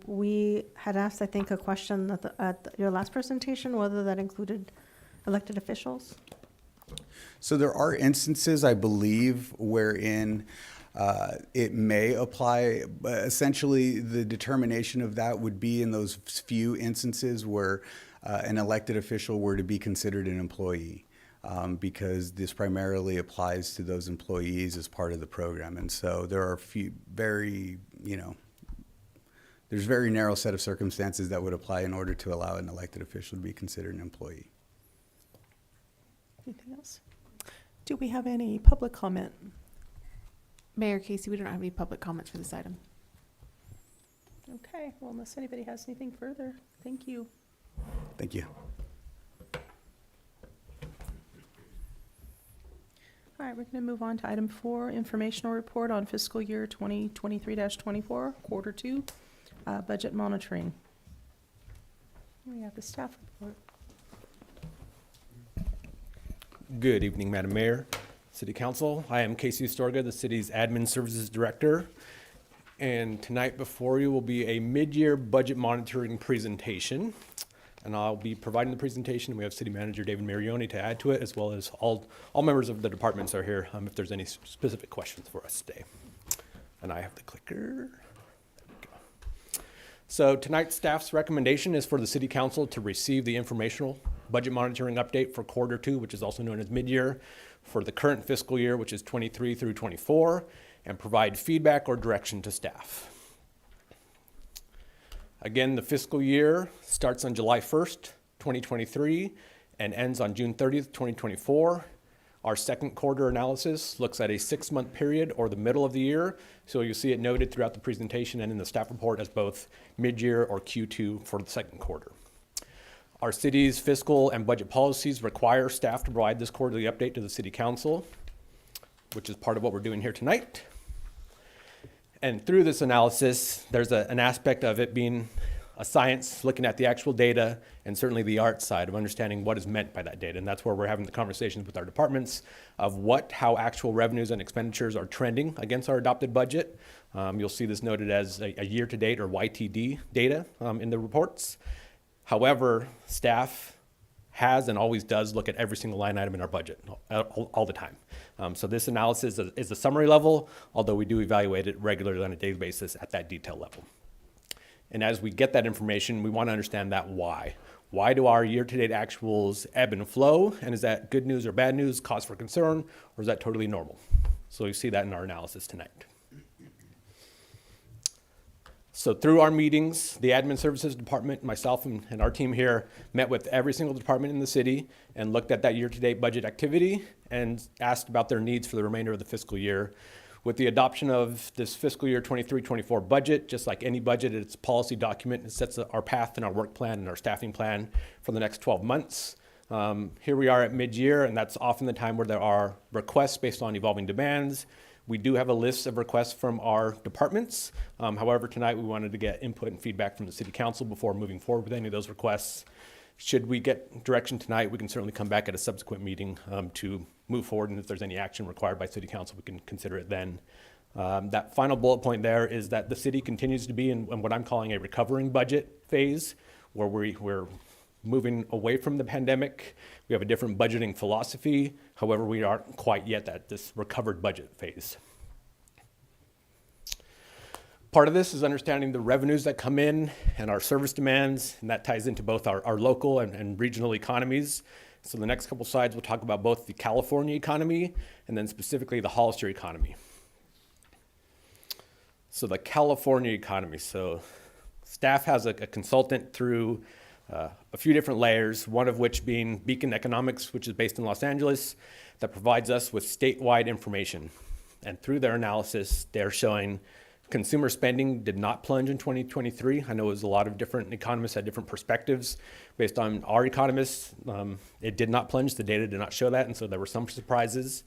we had asked, I think, a question at your last presentation, whether that included elected officials. So there are instances, I believe, wherein it may apply. Essentially, the determination of that would be in those few instances where an elected official were to be considered an employee, because this primarily applies to those employees as part of the program. And so there are a few there's a very narrow set of circumstances that would apply in order to allow an elected official to be considered an employee. Anything else? Do we have any public comment? Mayor Casey, we don't have any public comments for this item. Okay, well, unless anybody has anything further, thank you. Thank you. All right, we're going to move on to item 4, informational report on fiscal year 2023-24, quarter 2, budget monitoring. We have the staff report. Good evening, Madam Mayor, City Council. I am Casey Astorga, the city's Admin Services Director. And tonight before you will be a mid-year budget monitoring presentation. And I'll be providing the presentation. We have City Manager David Marioni to add to it, as well as all members of the departments are here if there's any specific questions for us today. And I have the clicker. So tonight's staff's recommendation is for the City Council to receive the informational budget monitoring update for quarter 2, which is also known as mid-year, for the current fiscal year, which is 23 through 24, and provide feedback or direction to staff. Again, the fiscal year starts on July 1st, 2023, and ends on June 30th, 2024. Our second quarter analysis looks at a 6-month period or the middle of the year. So you'll see it noted throughout the presentation and in the staff report as both mid-year or Q2 for the second quarter. Our city's fiscal and budget policies require staff to provide this quarterly update to the City Council, which is part of what we're doing here tonight. And through this analysis, there's an aspect of it being a science, looking at the actual data, and certainly the art side of understanding what is meant by that data. And that's where we're having the conversations with our departments of how actual revenues and expenditures are trending against our adopted budget. You'll see this noted as a year-to-date or YTD data in the reports. However, staff has and always does look at every single line item in our budget all the time. So this analysis is a summary level, although we do evaluate it regularly on a daily basis at that detail level. And as we get that information, we want to understand that why. Why do our year-to-date actuals ebb and flow? And is that good news or bad news, cause for concern, or is that totally normal? So you see that in our analysis tonight. So through our meetings, the Admin Services Department, myself and our team here met with every single department in the city and looked at that year-to-date budget activity and asked about their needs for the remainder of the fiscal year. With the adoption of this fiscal year 23-24 budget, just like any budget, it's a policy document. It sets our path and our work plan and our staffing plan for the next 12 months. Here we are at mid-year, and that's often the time where there are requests based on evolving demands. We do have a list of requests from our departments. However, tonight we wanted to get input and feedback from the City Council before moving forward with any of those requests. Should we get direction tonight, we can certainly come back at a subsequent meeting to move forward, and if there's any action required by City Council, we can consider it then. That final bullet point there is that the city continues to be in what I'm calling a recovering budget phase, where we're moving away from the pandemic. We have a different budgeting philosophy. However, we aren't quite yet at this recovered budget phase. Part of this is understanding the revenues that come in and our service demands, and that ties into both our local and regional economies. So the next couple slides, we'll talk about both the California economy and then specifically the Hollister economy. So the California economy. So staff has a consultant through a few different layers, one of which being Beacon Economics, which is based in Los Angeles, that provides us with statewide information. And through their analysis, they're showing consumer spending did not plunge in 2023. I know it was a lot of different economists had different perspectives. Based on our economists, it did not plunge. The data did not show that, and so there were some surprises.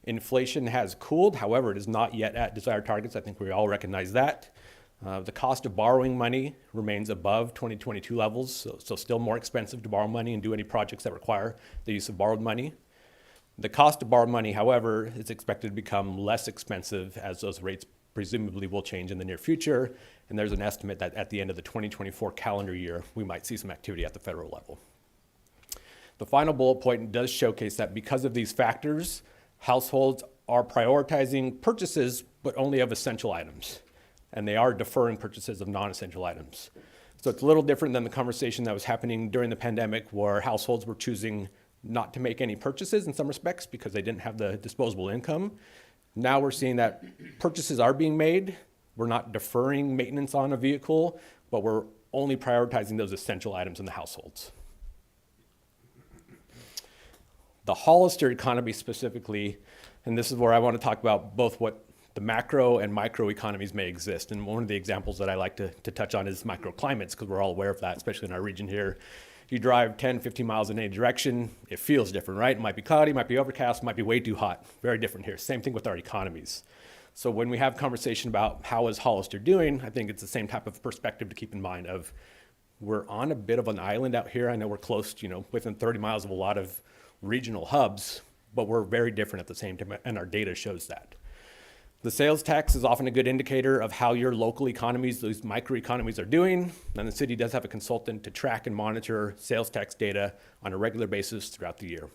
Inflation has cooled. However, it is not yet at desired targets. I think we all recognize that. The cost of borrowing money remains above 2022 levels, so still more expensive to borrow money and do any projects that require the use of borrowed money. The cost of borrowed money, however, is expected to become less expensive as those rates presumably will change in the near future, and there's an estimate that at the end of the 2024 calendar year, we might see some activity at the federal level. The final bullet point does showcase that because of these factors, households are prioritizing purchases, but only of essential items, and they are deferring purchases of non-essential items. So it's a little different than the conversation that was happening during the pandemic, where households were choosing not to make any purchases in some respects because they didn't have the disposable income. Now we're seeing that purchases are being made. We're not deferring maintenance on a vehicle, but we're only prioritizing those essential items in the households. The Hollister economy specifically, and this is where I want to talk about both what the macro and micro economies may exist. And one of the examples that I like to touch on is microclimates, because we're all aware of that, especially in our region here. You drive 10, 15 miles in any direction, it feels different, right? It might be cloudy, it might be overcast, it might be way too hot. Very different here. Same thing with our economies. So when we have conversation about how is Hollister doing, I think it's the same type of perspective to keep in mind of we're on a bit of an island out here. I know we're close, within 30 miles of a lot of regional hubs, but we're very different at the same time, and our data shows that. The sales tax is often a good indicator of how your local economies, those microeconomies, are doing. And the city does have a consultant to track and monitor sales tax data on a regular basis throughout the year.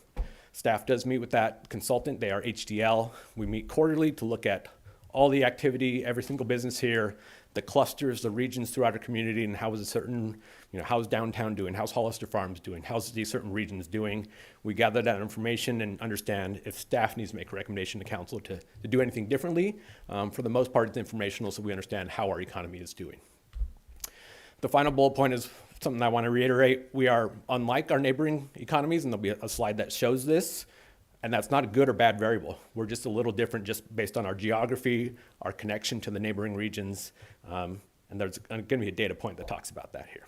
Staff does meet with that consultant. They are HDL. We meet quarterly to look at all the activity, every single business here, the clusters, the regions throughout our community, and how is a certain, how's downtown doing, how's Hollister Farms doing, how's these certain regions doing. We gather that information and understand if staff needs to make a recommendation to council to do anything differently. For the most part, it's informational, so we understand how our economy is doing. The final bullet point is something I want to reiterate. We are unlike our neighboring economies, and there'll be a slide that shows this. And that's not a good or bad variable. We're just a little different just based on our geography, our connection to the neighboring regions, and there's going to be a data point that talks about that here.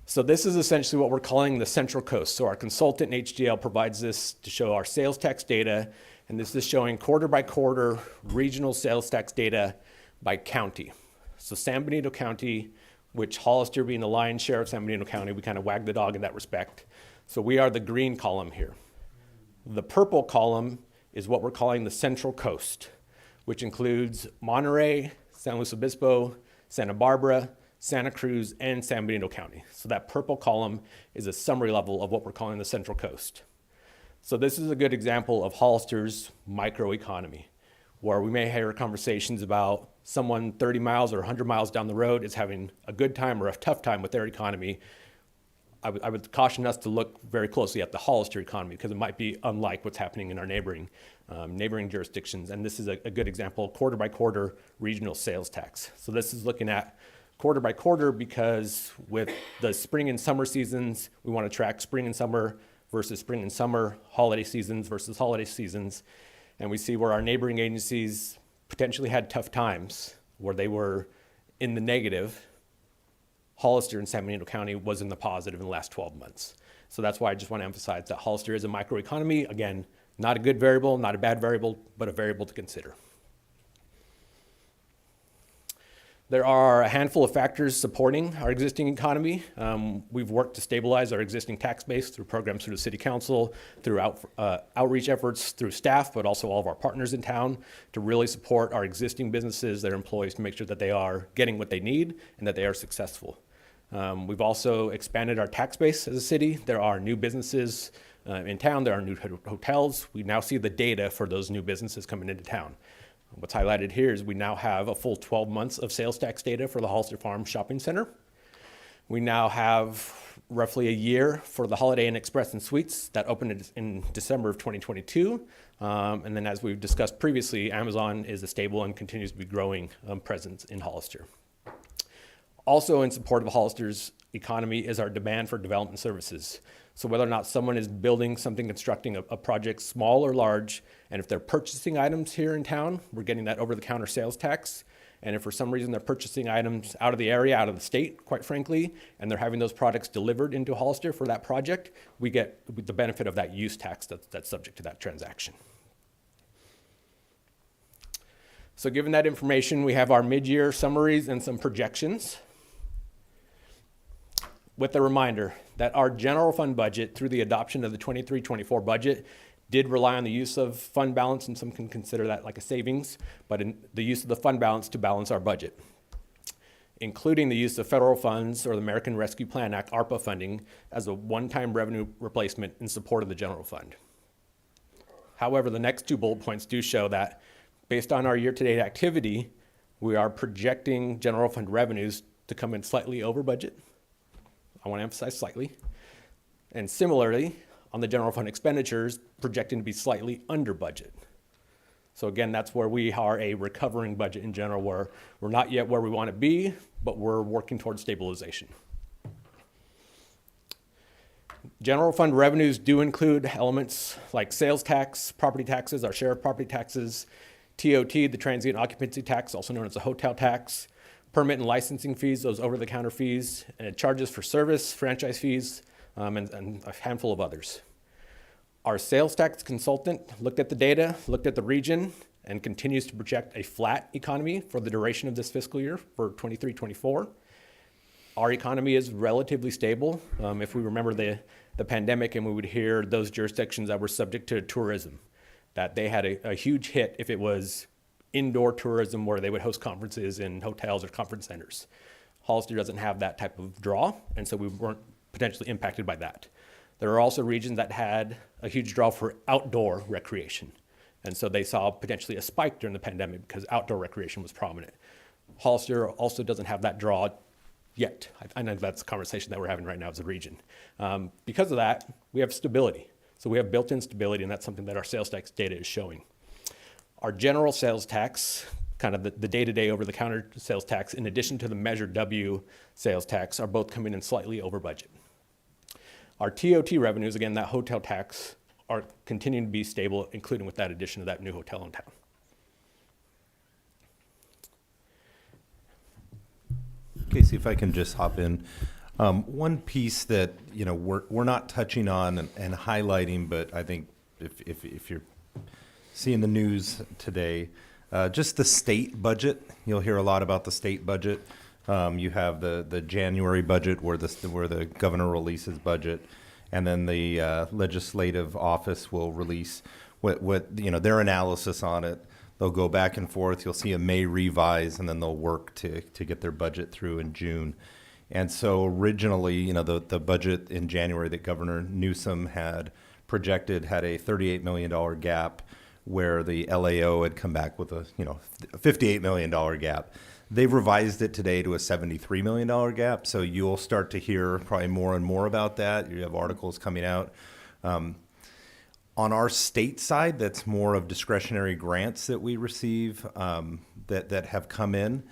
So this is essentially what we're calling the Central Coast. So our consultant in HDL provides this to show our sales tax data, and this is showing quarter by quarter regional sales tax data by county. So San Benito County, which Hollister being the lion's share of San Benito County, we kind of wag the dog in that respect. So we are the green column here. The purple column is what we're calling the Central Coast, which includes Monterey, San Luis Obispo, Santa Barbara, Santa Cruz, and San Benito County. So that purple column is a summary level of what we're calling the Central Coast. So this is a good example of Hollister's microeconomy, where we may hear conversations about someone 30 miles or 100 miles down the road is having a good time or a tough time with their economy. I would caution us to look very closely at the Hollister economy because it might be unlike what's happening in our neighboring jurisdictions. And this is a good example, quarter by quarter regional sales tax. So this is looking at quarter by quarter because with the spring and summer seasons, we want to track spring and summer versus spring and summer, holiday seasons versus holiday seasons. and we see where our neighboring agencies potentially had tough times, where they were in the negative. Hollister in San Benito County was in the positive in the last 12 months. So that's why I just want to emphasize that Hollister is a microeconomy. Again, not a good variable, not a bad variable, but a variable to consider. There are a handful of factors supporting our existing economy. We've worked to stabilize our existing tax base through programs through the City Council, through outreach efforts through staff, but also all of our partners in town to really support our existing businesses, their employees, to make sure that they are getting what they need and that they are successful. We've also expanded our tax base as a city. There are new businesses in town. There are new hotels. We now see the data for those new businesses coming into town. What's highlighted here is we now have a full 12 months of sales tax data for the Hollister Farm Shopping Center. We now have roughly a year for the Holiday Inn Express and Suites that opened in December of 2022. And then as we've discussed previously, Amazon is a stable and continues to be growing presence in Hollister. Also in support of Hollister's economy is our demand for development services. So whether or not someone is building something, constructing a project, small or large, and if they're purchasing items here in town, we're getting that over-the-counter sales tax. And if for some reason they're purchasing items out of the area, out of the state, quite frankly, and they're having those products delivered into Hollister for that project, we get the benefit of that use tax that's subject to that transaction. So given that information, we have our mid-year summaries and some projections, with a reminder that our general fund budget through the adoption of the 23-24 budget did rely on the use of fund balance, and some can consider that like a savings, but in the use of the fund balance to balance our budget, including the use of federal funds or the American Rescue Plan Act, ARPA funding, as a one-time revenue replacement in support of the general fund. However, the next two bullet points do show that based on our year-to-date activity, we are projecting general fund revenues to come in slightly over budget. I want to emphasize slightly. And similarly, on the general fund expenditures, projecting to be slightly under budget. So again, that's where we are a recovering budget in general, where we're not yet where we want to be, but we're working towards stabilization. General fund revenues do include elements like sales tax, property taxes, our share of property taxes, TOT, the transient occupancy tax, also known as the hotel tax, permit and licensing fees, those over-the-counter fees, and charges for service, franchise fees, and a handful of others. Our sales tax consultant looked at the data, looked at the region, and continues to project a flat economy for the duration of this fiscal year for 23-24. Our economy is relatively stable. If we remember the pandemic, and we would hear those jurisdictions that were subject to tourism, that they had a huge hit if it was indoor tourism where they would host conferences in hotels or conference centers. Hollister doesn't have that type of draw, and so we weren't potentially impacted by that. There are also regions that had a huge draw for outdoor recreation, and so they saw potentially a spike during the pandemic because outdoor recreation was prominent. Hollister also doesn't have that draw yet. I know that's a conversation that we're having right now as a region. Because of that, we have stability. So we have built-in stability, and that's something that our sales tax data is showing. Our general sales tax, kind of the day-to-day over-the-counter sales tax, in addition to the Measure W sales tax, are both coming in slightly over budget. Our TOT revenues, again, that hotel tax, are continuing to be stable, including with that addition of that new hotel in town. Casey, if I can just hop in. One piece that we're not touching on and highlighting, but I think if you're seeing the news today, just the state budget. You'll hear a lot about the state budget. You have the January budget where the governor releases budget, and then the legislative office will release what their analysis on it. They'll go back and forth. You'll see a May revise, and then they'll work to get their budget through in June. And so originally, the budget in January that Governor Newsom had projected had a $38 million gap, where the LAO had come back with a $58 million gap. They've revised it today to a $73 million gap, so you'll start to hear probably more and more about that. You have articles coming out. On our state side, that's more of discretionary grants that we receive that have come in.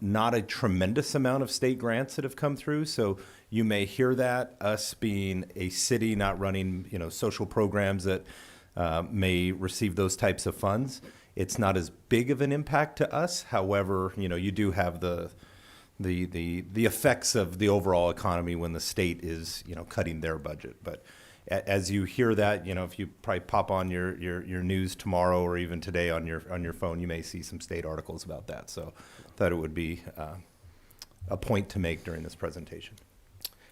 Not a tremendous amount of state grants that have come through, so you may hear that, us being a city not running social programs that may receive those types of funds. It's not as big of an impact to us. However, you do have the effects of the overall economy when the state is, cutting their budget. But as you hear that, if you probably pop on your news tomorrow or even today on your phone, you may see some state articles about that. So I thought it would be a point to make during this presentation.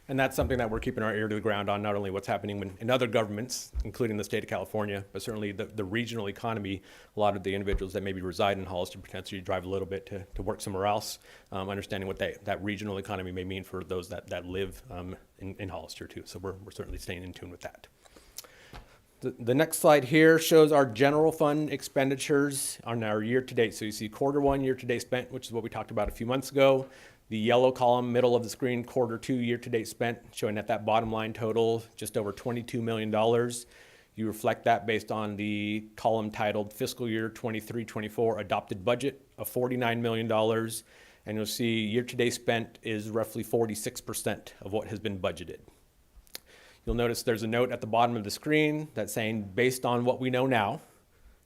And that's something that we're keeping our ear to the ground on, not only what's happening in other governments, including the state of California, but certainly the regional economy. A lot of the individuals that maybe reside in Hollister potentially drive a little bit to work somewhere else, understanding what that regional economy may mean for those that live in Hollister too. So we're certainly staying in tune with that. The next slide here shows our general fund expenditures on our year-to-date. So you see Q1 year-to-date spent, which is what we talked about a few months ago. The yellow column, middle of the screen, Q2 year-to-date spent, showing that bottom line total, just over $22 million. You reflect that based on the column titled Fiscal Year 23-24 Adopted Budget of $49 million. And you'll see year-to-date spent is roughly 46% of what has been budgeted. You'll notice there's a note at the bottom of the screen that's saying, based on what we know now,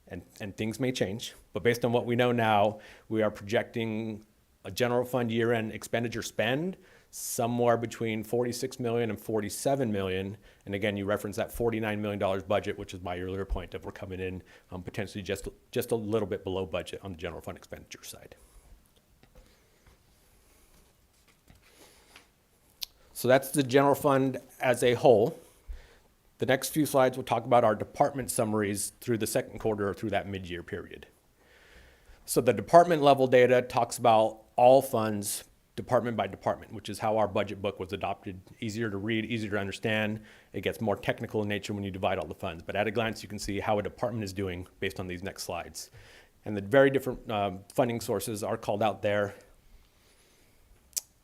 and things may change, but based on what we know now, we are projecting a general fund year-end expenditure spend somewhere between $46 million and $47 million. And again, you reference that $49 million budget, which is my earlier point of we're coming in potentially just a little bit below budget on the general fund expenditure side. So that's the general fund as a whole. The next few slides will talk about our department summaries through the second quarter or through that mid-year period. So the department level data talks about all funds department by department, which is how our budget book was adopted. Easier to read, easier to understand. It gets more technical in nature when you divide all the funds. But at a glance, you can see how a department is doing based on these next slides. And the very different funding sources are called out there.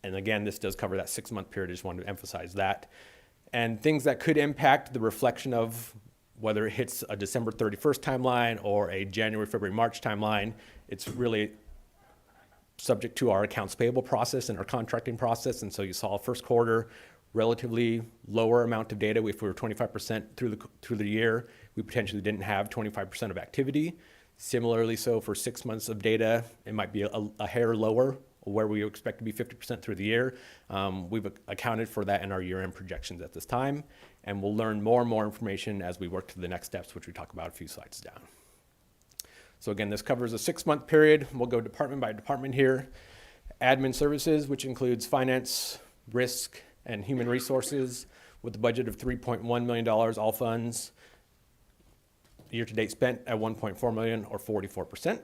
And again, this does cover that 6-month period. I just wanted to emphasize that. And things that could impact the reflection of whether it hits a December 31st timeline or a January, February, March timeline, it's really subject to our accounts payable process and our contracting process. And so you saw first quarter, relatively lower amount of data. If we were 25% through the year, we potentially didn't have 25% of activity. Similarly, so for 6 months of data, it might be a hair lower, where we expect to be 50% through the year. We've accounted for that in our year-end projections at this time, and we'll learn more and more information as we work to the next steps, which we talk about a few slides down. So again, this covers a 6-month period. We'll go department by department here. Admin services, which includes finance, risk, and human resources, with a budget of $3.1 million, all funds. Year-to-date spent at $1.4 million, or 44%.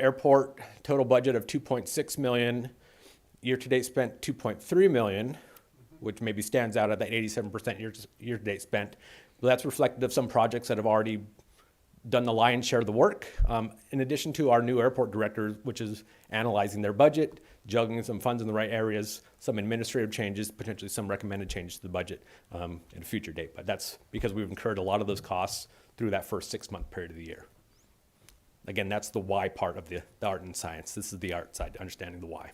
Airport, total budget of $2.6 million. Year-to-date spent $2.3 million, which maybe stands out at that 87% year-to-date spent. But that's reflective of some projects that have already done the lion's share of the work, in addition to our new airport director, which is analyzing their budget, juggling some funds in the right areas, some administrative changes, potentially some recommended changes to the budget at a future date. But that's because we've incurred a lot of those costs through that first 6-month period of the year. Again, that's the why part of the art and science. This is the art side, understanding the why.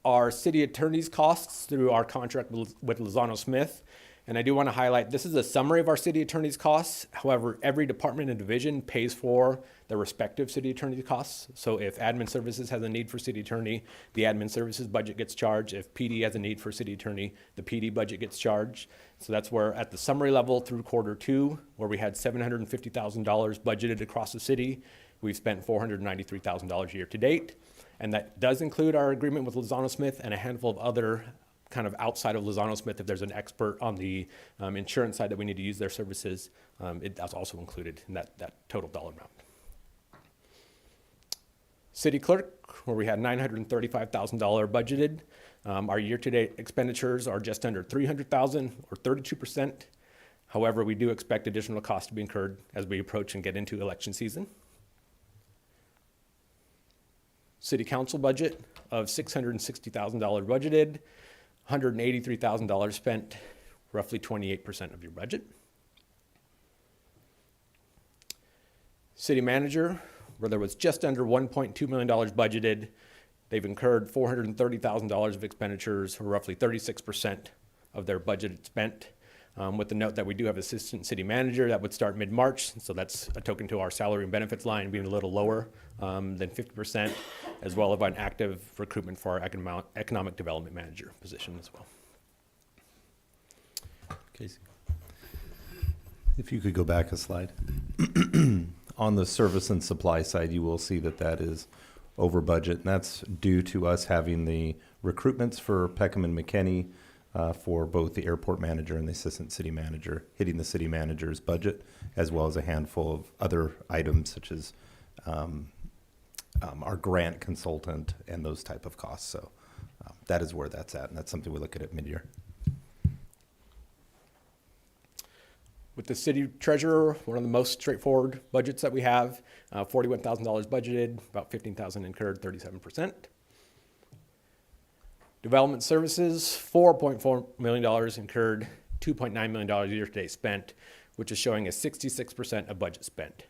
Our city attorney's costs through our contract with Lozano Smith. And I do want to highlight, this is a summary of our city attorney's costs. However, every department and division pays for their respective city attorney's costs. So if admin services has a need for city attorney, the admin services budget gets charged. If PD has a need for city attorney, the PD budget gets charged. So that's where at the summary level through Q2, where we had $750,000 budgeted across the city, we've spent $493,000 year to date. And that does include our agreement with Lozano Smith and a handful of other kind of outside of Lozano Smith. If there's an expert on the insurance side that we need to use their services, that's also included in that total dollar amount. City clerk, where we had $935,000 budgeted. Our year-to-date expenditures are just under $300,000, or 32%. However, we do expect additional costs to be incurred as we approach and get into election season. City council budget of $660,000 budgeted, $183,000 spent, roughly 28% of your budget. City manager, where there was just under $1.2 million budgeted, they've incurred $430,000 of expenditures, or roughly 36% of their budgeted spent. with the note that we do have assistant city manager that would start mid-March. So that's a token to our salary and benefits line being a little lower than 50%, as well as an active recruitment for our economic development manager position as well. Casey. If you could go back a slide. On the service and supply side, you will see that that is over budget, and that's due to us having the recruitments for Peckham and McKinney for both the airport manager and the assistant city manager, hitting the city manager's budget, as well as a handful of other items such as our grant consultant and those type of costs. So that is where that's at, and that's something we look at mid-year. With the city treasurer, one of the most straightforward budgets that we have, $41,000 budgeted, about $15,000 incurred, 37%. Development services, $4.4 million incurred, $2.9 million year-to-date spent, which is showing a 66% of budget spent.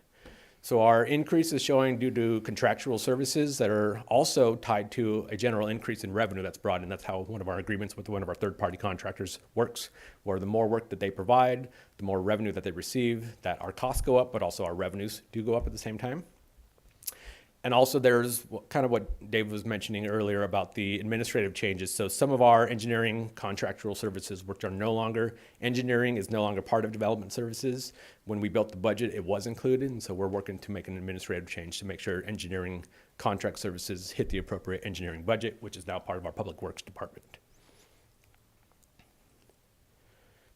So our increase is showing due to contractual services that are also tied to a general increase in revenue that's brought in. That's how one of our agreements with one of our third-party contractors works, where the more work that they provide, the more revenue that they receive, that our costs go up, but also our revenues do go up at the same time. And also there's kind of what Dave was mentioning earlier about the administrative changes. So some of our engineering contractual services, which are no longer, engineering is no longer part of development services. When we built the budget, it was included, and so we're working to make an administrative change to make sure engineering contract services hit the appropriate engineering budget, which is now part of our public works department.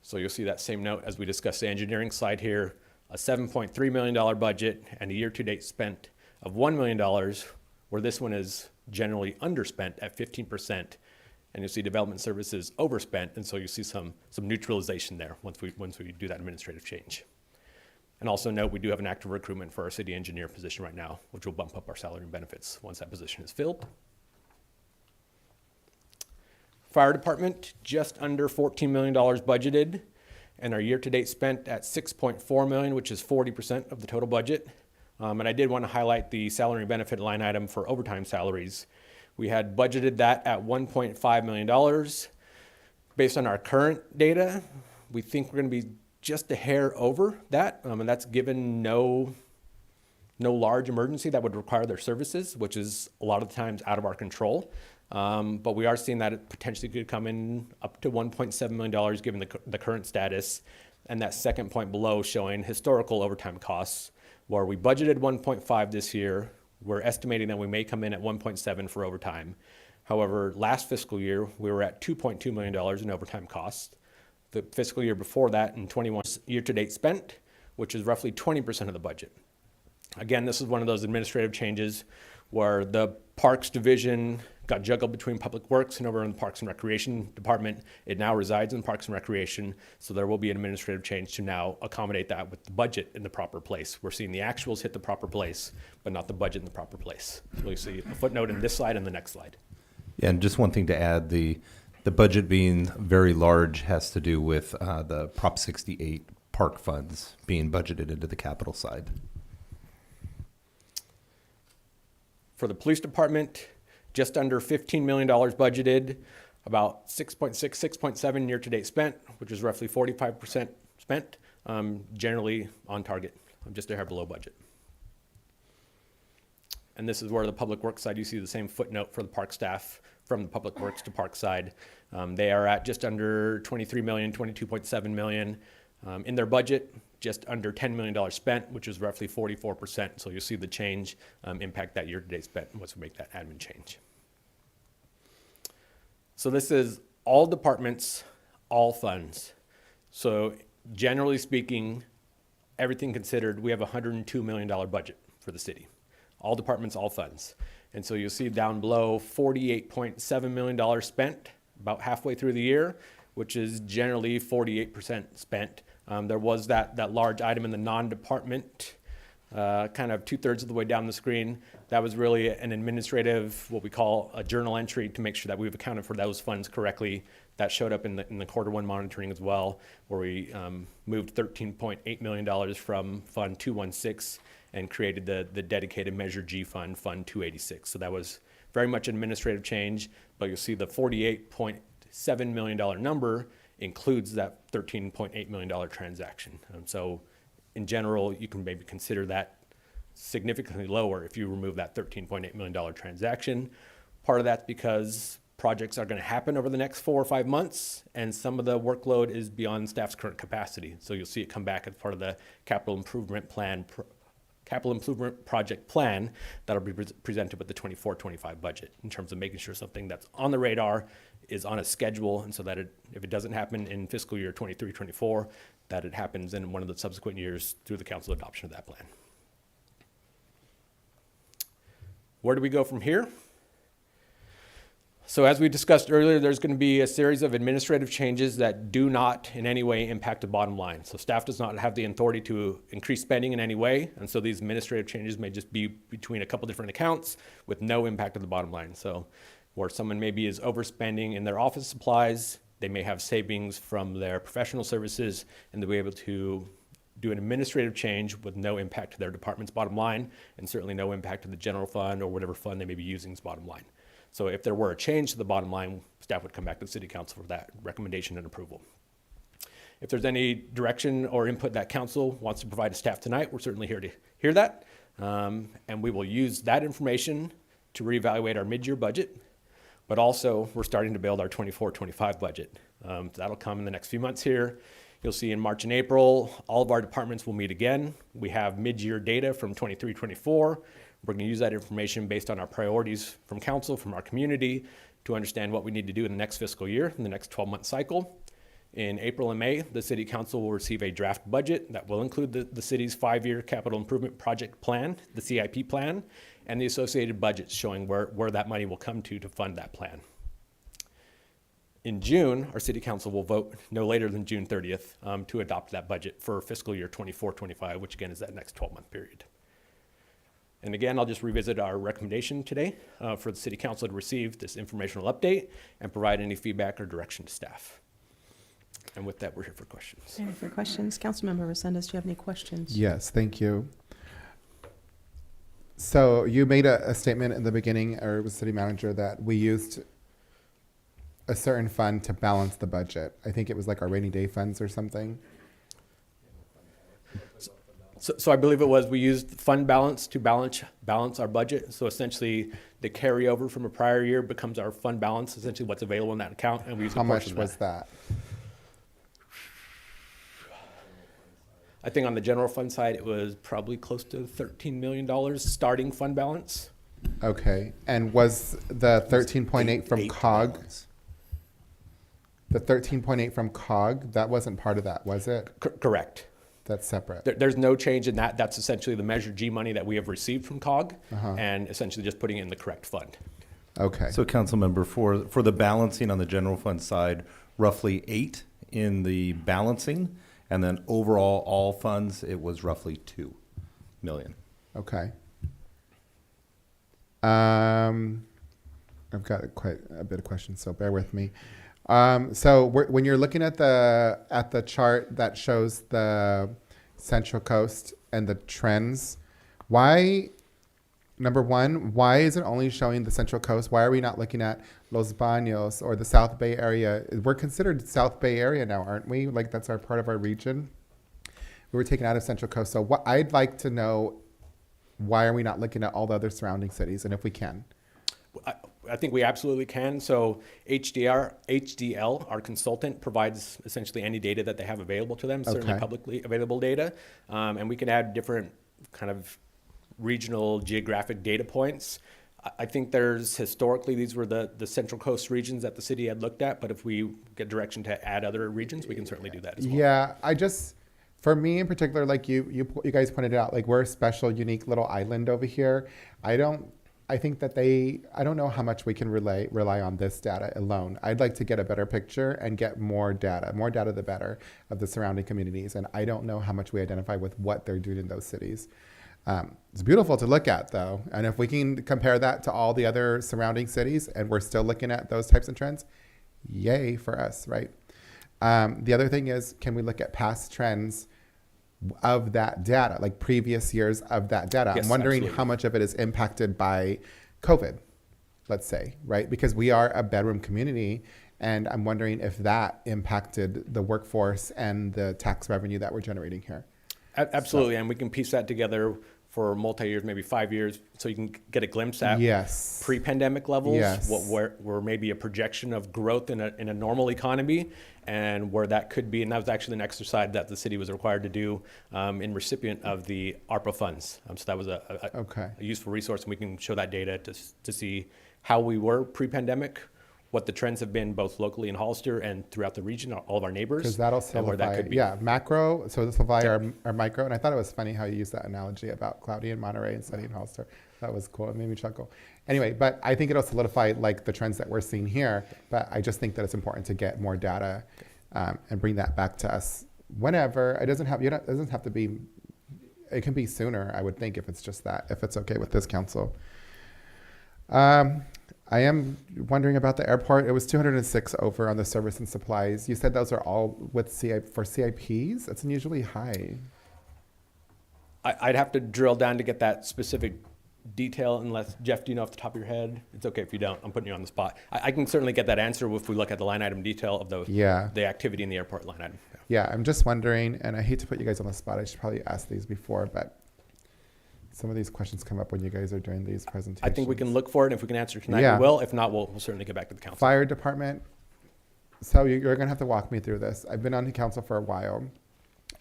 So you'll see that same note as we discussed the engineering slide here, a $7.3 million budget and a year-to-date spent of $1 million, where this one is generally underspent at 15%, and you'll see development services overspent, and so you see some neutralization there once we do that administrative change. And also note we do have an active recruitment for our city engineer position right now, which will bump up our salary and benefits once that position is filled. Fire department, just under $14 million budgeted, and our year-to-date spent at $6.4 million, which is 40% of the total budget. And I did want to highlight the salary and benefit line item for overtime salaries. We had budgeted that at $1.5 million. Based on our current data, we think we're going to be just a hair over that, and that's given no large emergency that would require their services, which is a lot of the times out of our control. But we are seeing that it potentially could come in up to $1.7 million given the current status, and that second point below showing historical overtime costs, where we budgeted 1.5 this year. We're estimating that we may come in at 1.7 for overtime. However, last fiscal year, we were at $2.2 million in overtime costs. The fiscal year before that, in 21 year-to-date spent, which is roughly 20% of the budget. Again, this is one of those administrative changes where the Parks Division got juggled between Public Works and over in the Parks and Recreation Department. It now resides in Parks and Recreation, so there will be an administrative change to now accommodate that with the budget in the proper place. We're seeing the actuals hit the proper place, but not the budget in the proper place. So you'll see a footnote in this slide and the next slide. Yeah, and just one thing to add, the budget being very large has to do with the Prop 68 park funds being budgeted into the capital side. For the police department, just under $15 million budgeted, about 6.7 year-to-date spent, which is roughly 45% spent, generally on target, just a hair below budget. And this is where the public works side, you see the same footnote for the park staff from the public works to park side. They are at just under 23 million, 22.7 million in their budget, just under $10 million spent, which is roughly 44%. So you'll see the change impact that year-to-date spent once we make that admin change. So this is all departments, all funds. So generally speaking, everything considered, we have a $102 million budget for the city. All departments, all funds. And so you'll see down below $48.7 million spent about halfway through the year, which is generally 48% spent. There was that large item in the non-department, kind of 2/3 of the way down the screen. That was really an administrative, what we call a journal entry, to make sure that we've accounted for those funds correctly. That showed up in the quarter 1 monitoring as well, where we moved $13.8 million from Fund 216 and created the dedicated Measure G fund, Fund 286. So that was very much an administrative change, but you'll see the $48.7 million number includes that $13.8 million transaction. So in general, you can maybe consider that significantly lower if you remove that $13.8 million transaction. Part of that's because projects are going to happen over the next 4 or 5 months, and some of the workload is beyond staff's current capacity. So you'll see it come back as part of the capital improvement project plan that'll be presented with the 24-25 budget in terms of making sure something that's on the radar is on a schedule, and so that if it doesn't happen in fiscal year 23-24, that it happens in one of the subsequent years through the council adoption of that plan. Where do we go from here? So as we discussed earlier, there's going to be a series of administrative changes that do not in any way impact the bottom line. So staff does not have the authority to increase spending in any way, and so these administrative changes may just be between a couple different accounts with no impact on the bottom line. So where someone maybe is overspending in their office supplies, they may have savings from their professional services, and they'll be able to do an administrative change with no impact to their department's bottom line, and certainly no impact to the general fund or whatever fund they may be using as bottom line. So if there were a change to the bottom line, staff would come back to the city council for that recommendation and approval. If there's any direction or input that council wants to provide to staff tonight, we're certainly here to hear that. And we will use that information to reevaluate our mid-year budget, but also we're starting to build our 24-25 budget. That'll come in the next few months here. You'll see in March and April, all of our departments will meet again. We have mid-year data from 23-24. We're going to use that information based on our priorities from council, from our community, to understand what we need to do in the next fiscal year, in the next 12-month cycle. In April and May, the city council will receive a draft budget that will include the city's 5-year capital improvement project plan, the CIP plan, and the associated budgets showing where that money will come to fund that plan. In June, our city council will vote no later than June 30th to adopt that budget for fiscal year 24-25, which again is that next 12-month period. And again, I'll just revisit our recommendation today for the city council to receive this informational update and provide any feedback or direction to staff. And with that, we're here for questions. Any for questions? Councilmember Resendez, do you have any questions? Yes, thank you. So you made a statement in the beginning, or it was city manager, that we used a certain fund to balance the budget. I think it was like our rainy day funds or something. So I believe it was, we used fund balance to balance our budget. So essentially, the carryover from a prior year becomes our fund balance, essentially what's available in that account, and we use How much was that? I think on the general fund side, it was probably close to $13 million starting fund balance. Okay, and was the 13.8 from COG? The 13.8 from COG, that wasn't part of that, was it? Correct. That's separate. There's no change in that. That's essentially the Measure G money that we have received from COG, and essentially just putting it in the correct fund. Okay. So council member, for the balancing on the general fund side, roughly 8 in the balancing, and then overall all funds, it was roughly 2 million. Okay. I've got quite a bit of questions, so bear with me. So when you're looking at the chart that shows the Central Coast and the trends, number one, why is it only showing the Central Coast? Why are we not looking at Los Baños or the South Bay area? We're considered South Bay area now, aren't we? Like that's our part of our region. We were taken out of Central Coast. So I'd like to know, why are we not looking at all the other surrounding cities, and if we can? I think we absolutely can. So HDL, our consultant, provides essentially any data that they have available to them, certainly publicly available data. And we can add different kind of regional geographic data points. I think historically, these were the Central Coast regions that the city had looked at, but if we get direction to add other regions, we can certainly do that as well. Yeah, for me in particular, like you guys pointed out, like we're a special, unique little island over here. I think that I don't know how much we can rely on this data alone. I'd like to get a better picture and get more data the better, of the surrounding communities. And I don't know how much we identify with what they're doing in those cities. It's beautiful to look at though. And if we can compare that to all the other surrounding cities and we're still looking at those types of trends, yay for us, right? The other thing is, can we look at past trends of that data, like previous years of that data? Yes, I'm wondering absolutely. how much of it is impacted by COVID, let's say, right? Because we are a bedroom community, And I'm wondering if that impacted the workforce and the tax revenue that we're generating here. Absolutely, and we can piece that together for multi-years, maybe 5 years, so you can get a glimpse at Yes. pre-pandemic levels, Yes. where maybe a projection of growth in a normal economy, and where that could be. And that was actually an exercise that the city was required to do in recipient of the ARPA funds. So that was a useful resource, and we can show that data to see how we were pre-pandemic, what the trends have been both locally in Hollister and throughout the region, all of our neighbors. Because that'll and where that solidify, could be. yeah, macro, so this will solidify our micro. And I thought it was funny how you used that analogy about cloudy in Monterey and sunny in Hollister. That was cool, it made me chuckle. Anyway, but I think it'll solidify like the trends that we're seeing here, but I just think that it's important to get more data and bring that back to us whenever. It doesn't have to be, it can be sooner, I would think, if it's just that, if it's okay with this council. I am wondering about the airport. It was 206 over on the service and supplies. You said those are all with for CIPs? It's unusually high. I'd have to drill down to get that specific detail, unless, Jeff, do you know off the top of your head? It's okay if you don't. I'm putting you on the spot. I can certainly get that answer if we look at the line item detail of the activity in the airport line item. Yeah, I'm just wondering, and I hate to put you guys on the spot. I should probably ask these before, but some of these questions come up when you guys are doing these presentations. I think we can look for it, and if we can answer tonight, Yeah. we will. If not, we'll certainly get back to the council. Fire department. So you're going to have to walk me through this. I've been on the council for a while,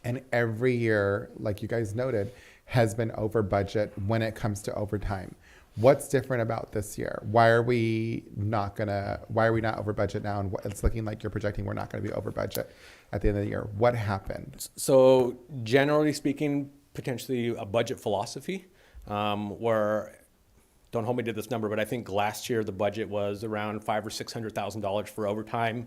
and every year, like you guys noted, has been over budget when it comes to overtime. What's different about this year? Why are we not over budget now? And it's looking like you're projecting we're not going to be over budget at the end of the year. What happened? So generally speaking, potentially a budget philosophy, where, don't hold me to this number, but I think last year the budget was around $500,000 or $600,000 for overtime,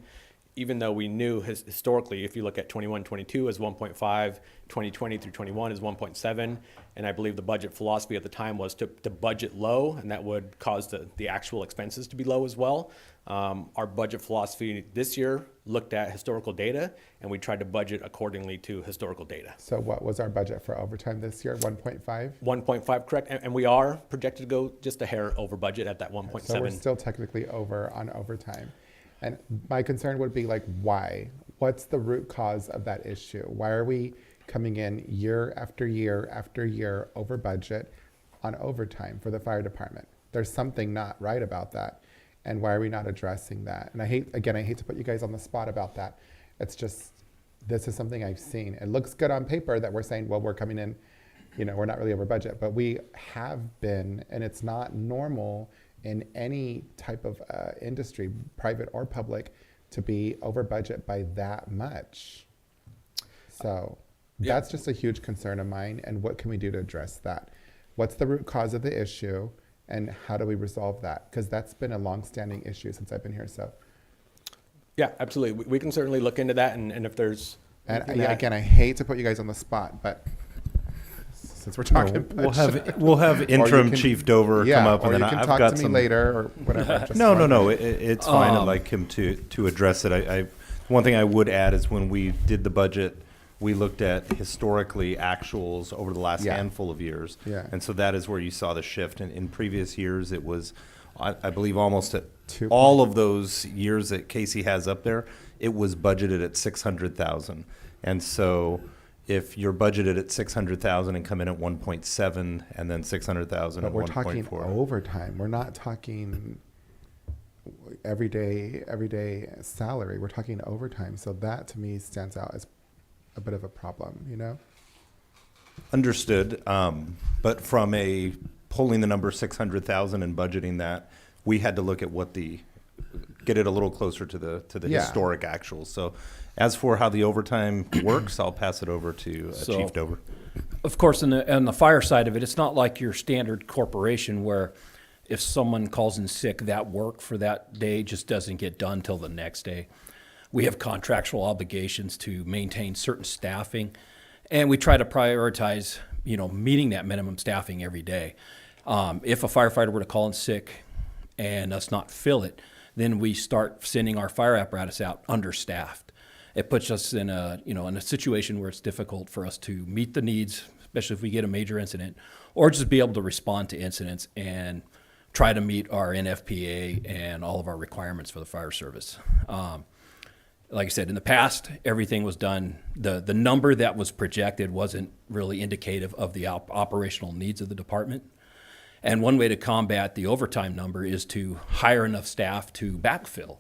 even though we knew historically, if you look at 21-22 as 1.5, 2020 through 21 is 1.7, and I believe the budget philosophy at the time was to budget low, and that would cause the actual expenses to be low as well. Our budget philosophy this year looked at historical data, and we tried to budget accordingly to historical data. So what was our budget for overtime this year? 1.5? 1.5, correct, and we are projected to go just a hair over budget at that 1.7. So we're still technically over on overtime. And my concern would be like, why? What's the root cause of that issue? Why are we coming in year after year after year over budget on overtime for the fire department? There's something not right about that. And why are we not addressing that? And I hate to put you guys on the spot about that. It's just, this is something I've seen. It looks good on paper that we're saying, well, we're coming in, we're not really over budget, but we have been, and it's not normal in any type of industry, private or public, to be over budget by that much. So that's just a huge concern of mine. And what can we do to address that? What's the root cause of the issue, and how do we resolve that? Because that's been a long-standing issue since I've been here. So yeah, absolutely. We can certainly look into that, and if there's again, I hate to put you guys on the spot, but since we're talking, we'll have interim Chief Dover come up, and then you can I've talk got to me later or whatever. No. It's fine. I'd like him to address it. One thing I would add is when we did the budget, we looked at historically actuals over the last handful of years, and so that is where you saw the shift. And in previous years, it was, I believe, almost at all of those years that Casey has up there, it was budgeted at $600,000, and so if you're budgeted at $600,000 and come in at 1.7, and then $600,000 at 1.4. We're talking overtime. We're not talking everyday salary. We're talking overtime. So that to me stands out as a bit of a problem, Understood. But from pulling the number 600,000 and budgeting that, we had to look at get it a little closer to the historic actuals. So as for how the overtime works, I'll pass it over to Chief Dover. Of course, on the fire side of it, it's not like your standard corporation where if someone calls in sick, that work for that day just doesn't get done till the next day. We have contractual obligations to maintain certain staffing, and we try to prioritize, meeting that minimum staffing every day. If a firefighter were to call in sick and us not fill it, then we start sending our fire apparatus out understaffed. It puts us in a situation where it's difficult for us to meet the needs, especially if we get a major incident, or just be able to respond to incidents. And try to meet our NFPA and all of our requirements for the fire service. Like I said, in the past, everything was done, the number that was projected wasn't really indicative of the operational needs of the department. And one way to combat the overtime number is to hire enough staff to backfill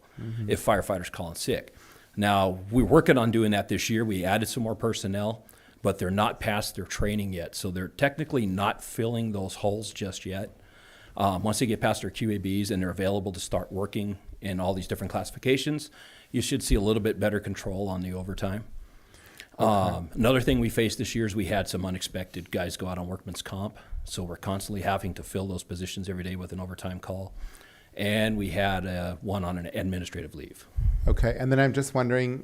if firefighters call in sick. Now, we're working on doing that this year. We added some more personnel, but they're not past their training yet. So they're technically not filling those holes just yet. Once they get past their QABs and they're available to start working in all these different classifications, you should see a little bit better control on the overtime. Another thing we faced this year is we had some unexpected guys go out on workman's comp. So we're constantly having to fill those positions every day with an overtime call. And we had one on an administrative leave. Okay, and then I'm just wondering,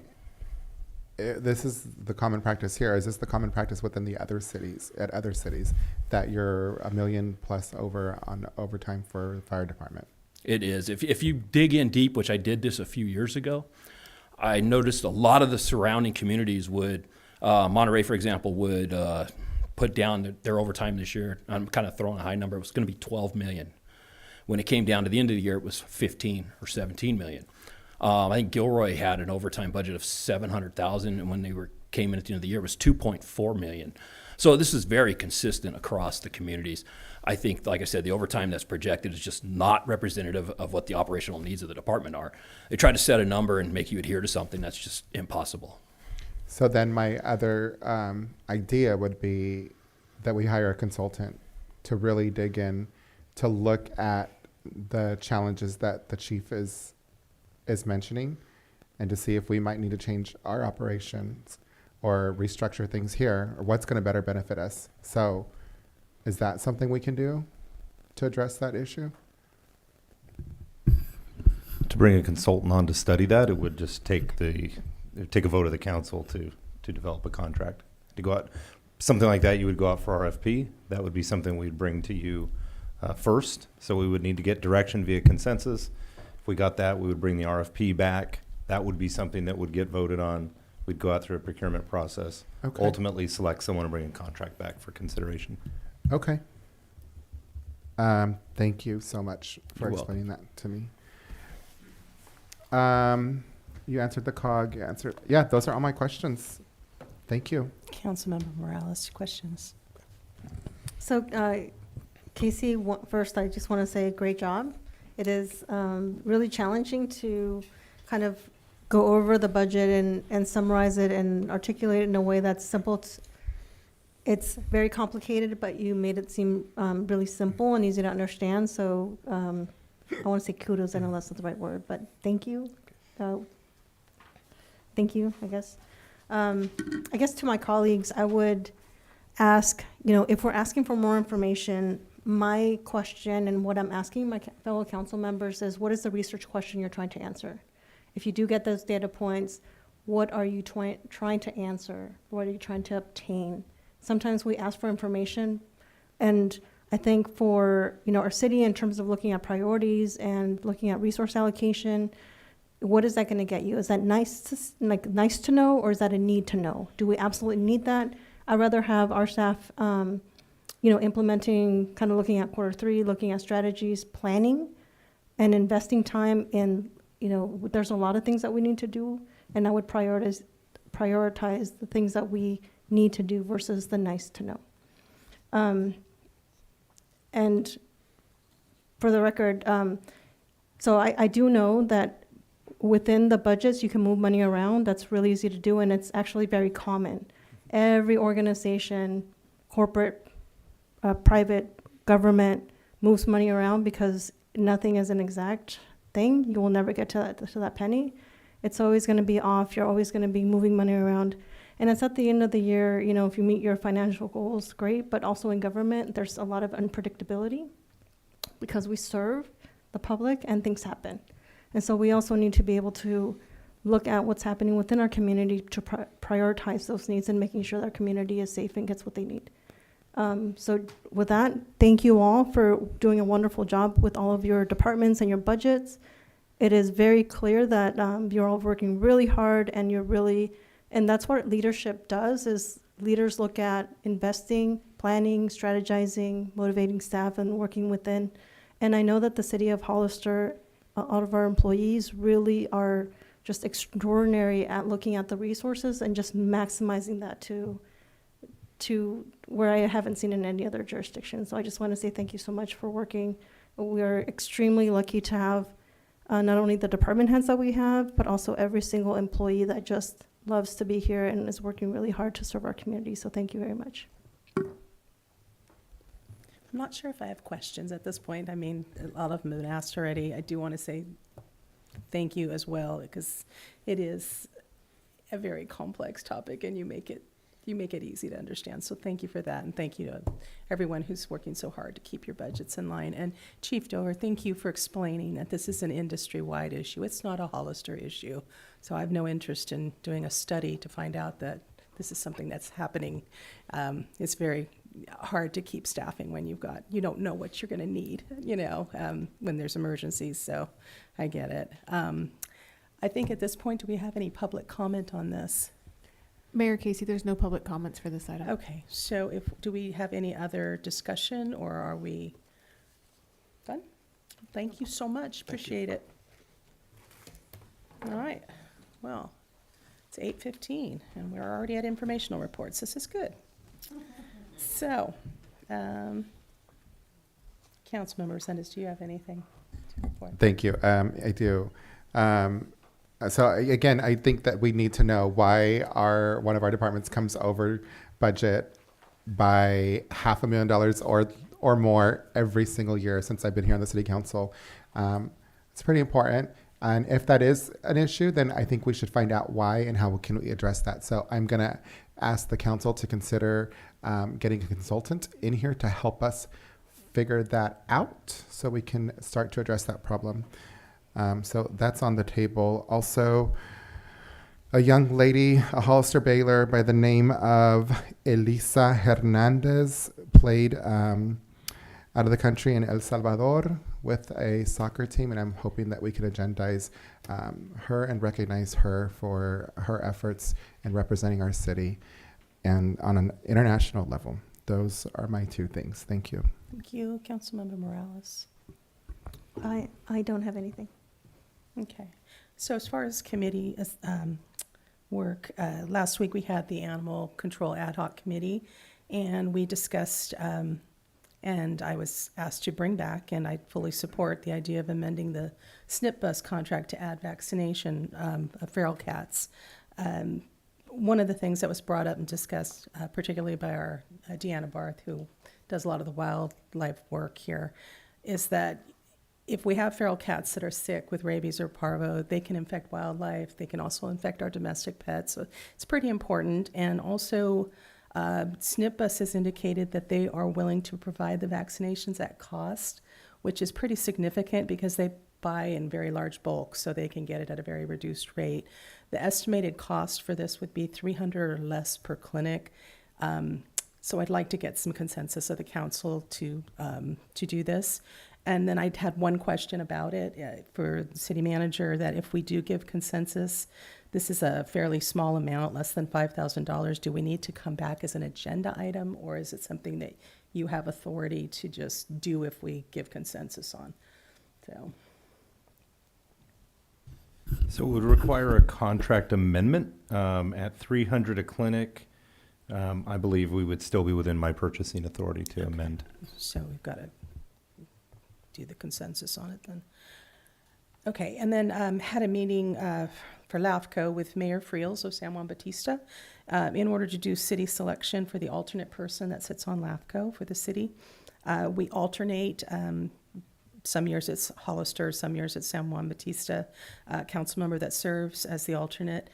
this is the common practice here. Is this the common practice within the other cities, that you're $1 million plus over on overtime for the fire department? It is. If you dig in deep, which I did this a few years ago, I noticed a lot of the surrounding communities would, Monterey, for example, would put down their overtime this year. I'm kind of throwing a high number. It was going to be 12 million. When it came down to the end of the year, it was 15 or 17 million. I think Gilroy had an overtime budget of 700,000, and when they came in at the end of the year, it was 2.4 million. So this is very consistent across the communities. I think, like I said, the overtime that's projected is just not representative of what the operational needs of the department are. They try to set a number and make you adhere to something that's just impossible. So then my other idea would be that we hire a consultant to really dig in, to look at the challenges that the chief is mentioning, and to see if we might need to change our operations or restructure things here, or what's going to better benefit us. So is that something we can do to address that issue? To bring a consultant on to study that, it would just take a vote of the council to develop a contract. To go out, something like that, you would go out for RFP. That would be something we'd bring to you first. So we would need to get direction via consensus. If we got that, we would bring the RFP back. That would be something that would get voted on. We'd go out through a procurement process. Okay. Ultimately select someone and bring a contract back for consideration. Okay. Thank you so much for You're explaining that to me. You answered the COG. Yeah, those are all my questions. Thank you. Councilmember Morales, questions? So, Casey, first, I just want to say great job. It is really challenging to kind of go over the budget and summarize it and articulate it in a way that's simple. It's very complicated, but you made it seem really simple and easy to understand. So I want to say kudos, I know that's not the right word, but thank you. Thank you, I guess. I guess to my colleagues, I would ask, if we're asking for more information, my question and what I'm asking my fellow council members is, what is the research question you're trying to answer? If you do get those data points, what are you trying to answer? What are you trying to obtain? Sometimes we ask for information, and I think for our city, in terms of looking at priorities and looking at resource allocation, what is that going to get you? Is that nice to know, or is that a need to know? Do we absolutely need that? I'd rather have our staff, implementing, kind of looking at Q3, looking at strategies, planning, and investing time in. There's a lot of things that we need to do, and I would prioritize the things that we need to do versus the nice to know. And for the record, so I do know that within the budgets, you can move money around. That's really easy to do, and it's actually very common. Every organization, corporate, private, government, moves money around because nothing is an exact thing. You will never get to that penny. It's always going to be off. You're always going to be moving money around. And it's at the end of the year, if you meet your financial goals, great, but also in government, there's a lot of unpredictability because we serve the public and things happen. And so we also need to be able to look at what's happening within our community to prioritize those needs and making sure that our community is safe and gets what they need. So with that, thank you all for doing a wonderful job with all of your departments and your budgets. It is very clear that you're all working really hard, and and that's what leadership does, is leaders look at investing, planning, strategizing, motivating staff, and working within And I know that the city of Hollister, all of our employees really are just extraordinary at looking at the resources and just maximizing that to where I haven't seen in any other jurisdiction. So I just want to say thank you so much for working. We are extremely lucky to have not only the department heads that we have, but also every single employee that just loves to be here and is working really hard to serve our community. So thank you very much. I'm not sure if I have questions at this point. I mean, a lot of them have been asked already. I do want to say thank you as well, because it is a very complex topic and you make it easy to understand. So thank you for that, and thank you to everyone who's working so hard to keep your budgets in line. And Chief Dover, thank you for explaining that this is an industry-wide issue. It's not a Hollister issue. So I have no interest in doing a study to find out that this is something that's happening. It's very hard to keep staffing when you don't know what you're going to need, when there's emergencies. So I get it. I think at this point, do we have any public comment on this? Mayor Casey, there's no public comments for this item. Okay, so do we have any other discussion, or are we done? Thank you so much. Appreciate it. All right. Well, it's 8:15 and we're already at informational reports. This is good. So, Councilmember Resendez, do you have anything to report? Thank you. I do. So again, I think that we need to know why one of our departments comes over budget by $500,000 or more every single year since I've been here on the city council. It's pretty important. And if that is an issue, then I think we should find out why and how can we address that. So I'm going to ask the council to consider getting a consultant in here to help us figure that out so we can start to address that problem. So that's on the table. Also, a young lady, a Hollister Baylor by the name of Elisa Hernandez, played out of the country in El Salvador with a soccer team, and I'm hoping that we can agendize her and recognize her for her efforts in representing our city and on an international level. Those are my two things. Thank you. Thank you, Councilmember Morales. I don't have anything. Okay. So as far as committee work, last week we had the Animal Control Ad Hoc Committee, and we discussed, and I was asked to bring back, and I fully support the idea of amending the SNP bus contract to add vaccination of feral cats. One of the things that was brought up and discussed, particularly by our Deanna Barth, who does a lot of the wildlife work here, is that if we have feral cats that are sick with rabies or parvo, they can infect wildlife. They can also infect our domestic pets. So it's pretty important. And also, SNP has indicated that they are willing to provide the vaccinations at cost, which is pretty significant because they buy in very large bulk, so they can get it at a very reduced rate. The estimated cost for this would be $300 or less per clinic. So I'd like to get some consensus of the council to do this. And then I had one question about it for the city manager, that if we do give consensus, this is a fairly small amount, less than $5,000. Do we need to come back as an agenda item, or is it something that you have authority to just do if we give consensus on? So it would require a contract amendment at 300 a clinic. I believe we would still be within my purchasing authority to amend. So we've got to do the consensus on it then. Okay, and then had a meeting for LAFCO with Mayor Friels of San Juan Bautista in order to do city selection for the alternate person that sits on LAFCO for the city. We alternate. Some years it's Hollister, some years it's San Juan Bautista, council member that serves as the alternate.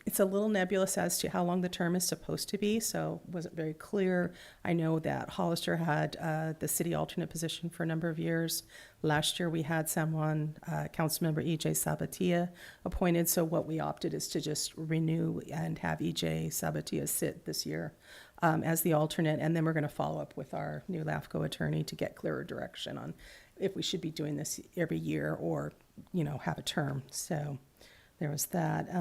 It's a little nebulous as to how long the term is supposed to be, so it wasn't very clear. I know that Hollister had the city alternate position for a number of years. Last year we had San Juan Councilmember E.J. Sabatia appointed, so what we opted is to just renew and have E.J. Sabatia sit this year as the alternate, and then we're going to follow up with our new LAFCO attorney to get clearer direction on if we should be doing this every year or, have a term. So there was that.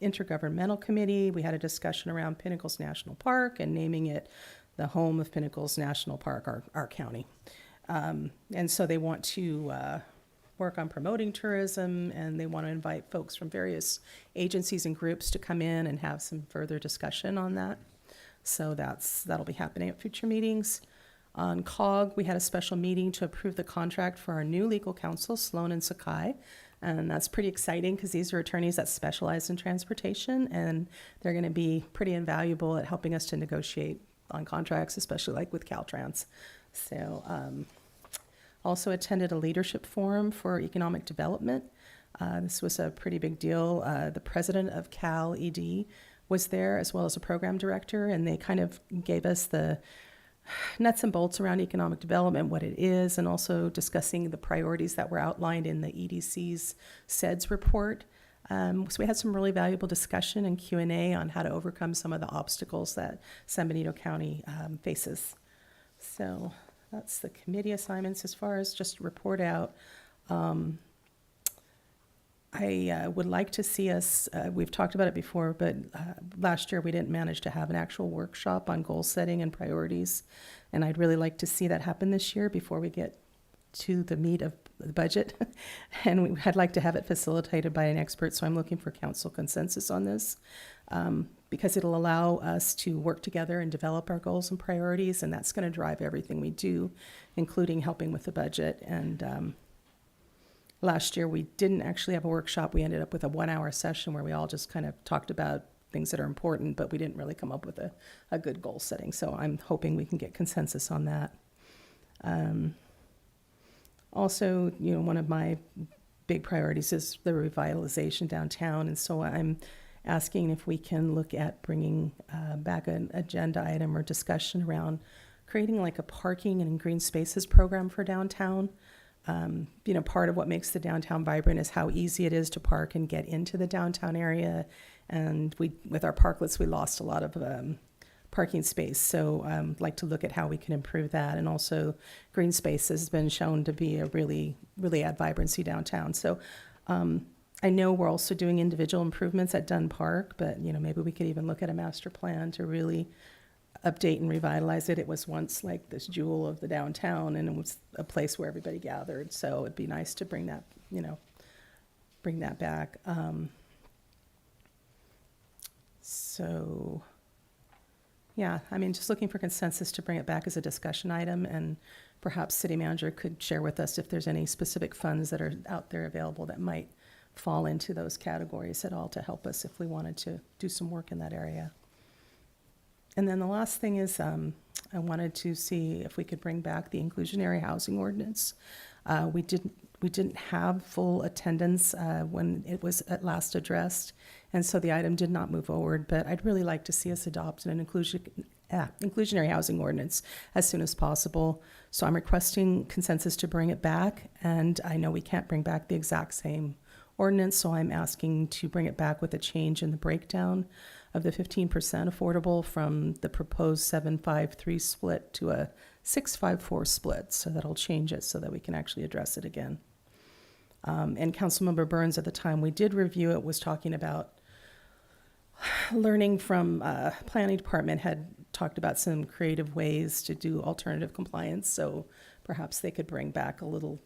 Intergovernmental committee, we had a discussion around Pinnacles National Park and naming it the home of Pinnacles National Park, our county. And so they want to work on promoting tourism, and they want to invite folks from various agencies and groups to come in and have some further discussion on that. So that'll be happening at future meetings. On COG, we had a special meeting to approve the contract for our new legal counsel, Sloan and Sakai. And that's pretty exciting because these are attorneys that specialize in transportation, and they're going to be pretty invaluable at helping us to negotiate on contracts, especially like with Caltrans. So also attended a leadership forum for economic development. This was a pretty big deal. The president of Cal ED was there, as well as a program director, and they kind of gave us the nuts and bolts around economic development, what it is, and also discussing the priorities that were outlined in the EDC's SEDS report. So we had some really valuable discussion and Q&A on how to overcome some of the obstacles that San Benito County faces. So that's the committee assignments. As far as just report out, I would like to see us, we've talked about it before, but last year we didn't manage to have an actual workshop on goal setting and priorities. And I'd really like to see that happen this year before we get to the meat of the budget. And I'd like to have it facilitated by an expert, so I'm looking for council consensus on this. Because it'll allow us to work together and develop our goals and priorities, and that's going to drive everything we do, including helping with the budget. And last year, we didn't actually have a workshop. We ended up with a 1-hour session where we all just kind of talked about things that are important, but we didn't really come up with a good goal setting. So I'm hoping we can get consensus on that. Also, one of my big priorities is the revitalization downtown. And so I'm asking if we can look at bringing back an agenda item or discussion around creating like a parking and green spaces program for downtown. Part of what makes the downtown vibrant is how easy it is to park and get into the downtown area. And with our parklets, we lost a lot of parking space. So I'd like to look at how we can improve that. And also green space has been shown to be a really add vibrancy downtown. So I know we're also doing individual improvements at Dunn Park, but maybe we could even look at a master plan to really update and revitalize it. It was once like this jewel of the downtown, and it was a place where everybody gathered. So it'd be nice to bring that, bring that back. So yeah, just looking for consensus to bring it back as a discussion item, and perhaps city manager could share with us if there's any specific funds that are out there available that might fall into those categories at all to help us if we wanted to do some work in that area. And then the last thing is I wanted to see if we could bring back the inclusionary housing ordinance. We didn't have full attendance when it was at last addressed, and so the item did not move forward, but I'd really like to see us adopt an inclusionary housing ordinance as soon as possible. So I'm requesting consensus to bring it back, and I know we can't bring back the exact same ordinance, so I'm asking to bring it back with a change in the breakdown of the 15% affordable from the proposed 7-5-3 split to a 6-5-4 split. So that'll change it so that we can actually address it again. And Councilmember Burns, at the time we did review it, was talking about learning from planning department, had talked about some creative ways to do alternative compliance. So perhaps they could bring back a little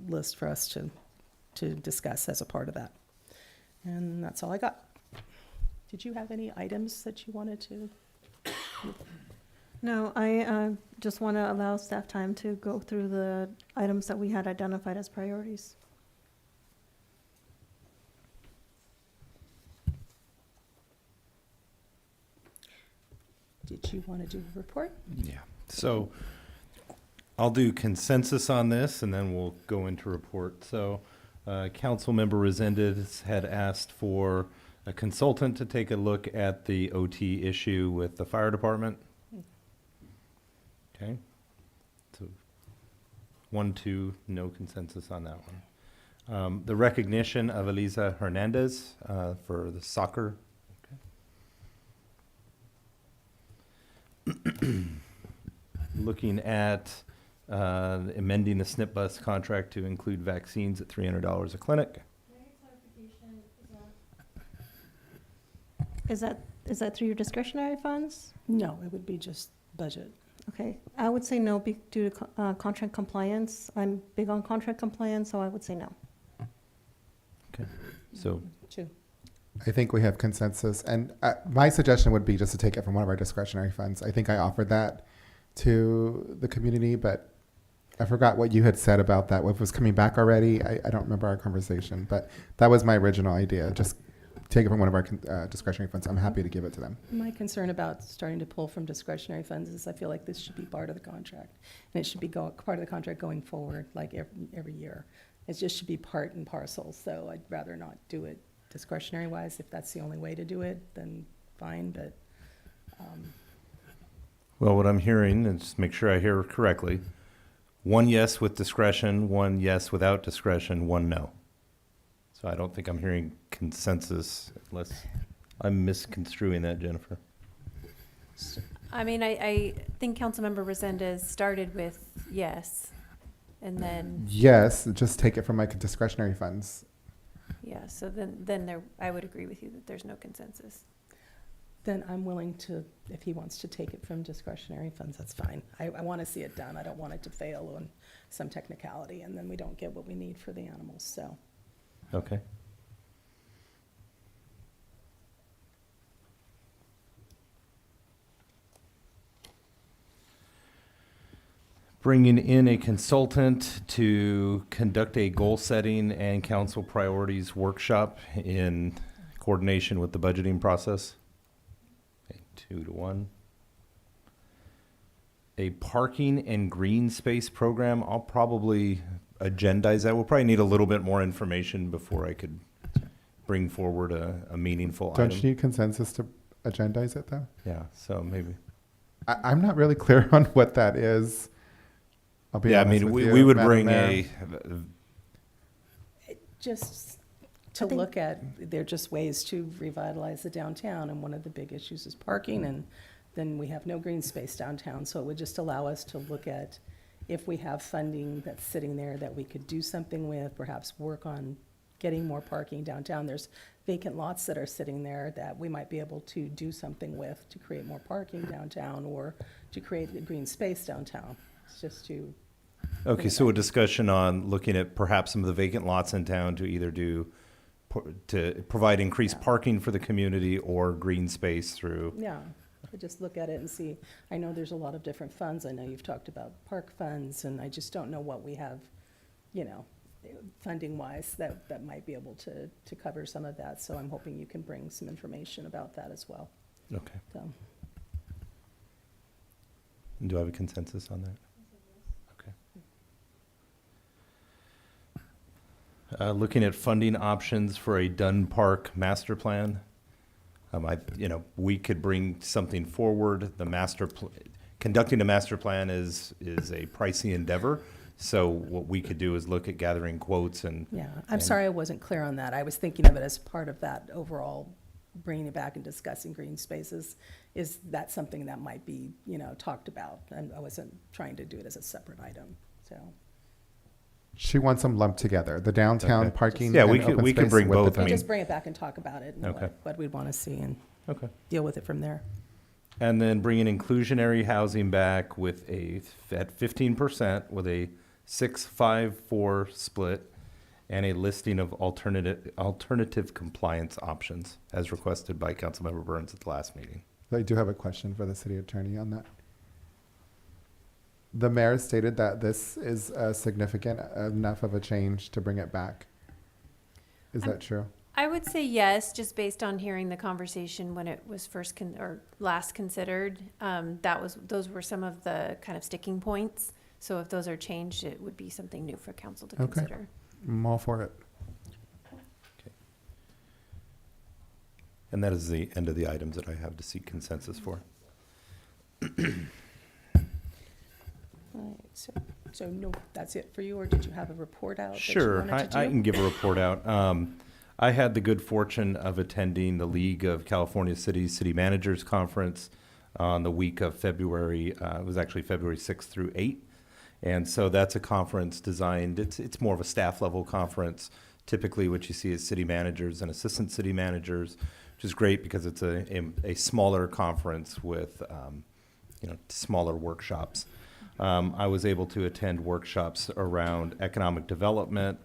list for us to discuss as a part of that. And that's all I got. Did you have any items that you wanted to? No, I just want to allow staff time to go through the items that we had identified as priorities. Did you want to do a report? Yeah. So I'll do consensus on this, and then we'll go into report. So Councilmember Resendez had asked for a consultant to take a look at the OT issue with the fire department. Okay. So 1-2, no consensus on that one. The recognition of Eliza Hernandez for the soccer. Okay. Looking at amending the SNP bus contract to include vaccines at $300 a clinic. Is that through your discretionary funds? No, it would be just budget. Okay, I would say no due to contract compliance. I'm big on contract compliance, so I would say no. Okay. So, Two. I think we have consensus, and my suggestion would be just to take it from one of our discretionary funds. I think I offered that to the community, but I forgot what you had said about that. What was coming back already? I don't remember our conversation, but that was my original idea. Just take it from one of our discretionary funds. I'm happy to give it to them. My concern about starting to pull from discretionary funds is I feel like this should be part of the contract. And it should be part of the contract going forward, like every year. It just should be part and parcel. So I'd rather not do it discretionary wise. If that's the only way to do it, then fine, but, well, what I'm hearing, and just make sure I hear correctly, 1 yes with discretion, 1 yes without discretion, 1 no. So I don't think I'm hearing consensus, unless I'm misconstruing that, Jennifer. I mean, I think Councilmember Resendez started with yes, and then, Yes, just take it from my discretionary funds. yeah, so then there, I would agree with you that there's no consensus. then I'm willing to, if he wants to take it from discretionary funds, that's fine. I want to see it done. I don't want it to fail on some technicality and then we don't get what we need for the animals, so. Okay. Bringing in a consultant to conduct a goal setting and council priorities workshop in coordination with the budgeting process. Okay, 2 to 1. A parking and green space program, I'll probably agendize that. We'll probably need a little bit more information before I could bring forward a meaningful Don't item. you need consensus to agendize it, though? Yeah, so maybe. I'm not really clear on what that is. I'll be Yeah, I honest mean, with we, you, we would Madam bring Mayor. Just to look at, they're just ways to revitalize the downtown, and one of the big issues is parking, and then we have no green space downtown, so it would just allow us to look at if we have funding that's sitting there that we could do something with, perhaps work on getting more parking downtown. There's vacant lots that are sitting there that we might be able to do something with to create more parking downtown or to create a green space downtown. It's just to. Okay, so a discussion on looking at perhaps some of the vacant lots in town to either to provide increased parking for the community or green space through. Yeah, but just look at it and see. I know there's a lot of different funds. I know you've talked about park funds, and I just don't know what we have, funding-wise that might be able to cover some of that. So I'm hoping you can bring some information about that as well. Okay. So. Do I have a consensus on that? Okay. Looking at funding options for a Dunn Park master plan. We could bring something forward. Conducting a master plan is a pricey endeavor. So what we could do is look at gathering quotes and. Yeah, I'm sorry I wasn't clear on that. I was thinking of it as part of that overall bringing it back and discussing green spaces. Is that something that might be, talked about? And I wasn't trying to do it as a separate item, so. She wants them lumped together, the downtown Okay. parking. Yeah, and we could- open we could space bring with the both. I We'll mean- just bring it back and talk about it and Okay. what we'd want to see and Okay. deal with it from there. And then bringing inclusionary housing back with at 15% with a 6-5-4 split and a listing of alternative compliance options as requested by Councilmember Burns at the last meeting. I do have a question for the city attorney on that. The mayor stated that this is significant enough of a change to bring it back. Is that true? I would say yes, just based on hearing the conversation when it was first last considered. Those were some of the kind of sticking points. So if those are changed, it would be something new for council to Okay. consider. I'm all for it. And that is the end of the items that I have to seek consensus for. All right, so no, that's it for you, or did you have a report out that you Sure, wanted to I do? can give a report out. I had the good fortune of attending the League of California Cities City Managers Conference on the week of February, it was actually February 6th through 8th. And so that's a conference designed, it's more of a staff level conference. Typically what you see is city managers and assistant city managers, which is great because it's a smaller conference with smaller workshops. I was able to attend workshops around economic development,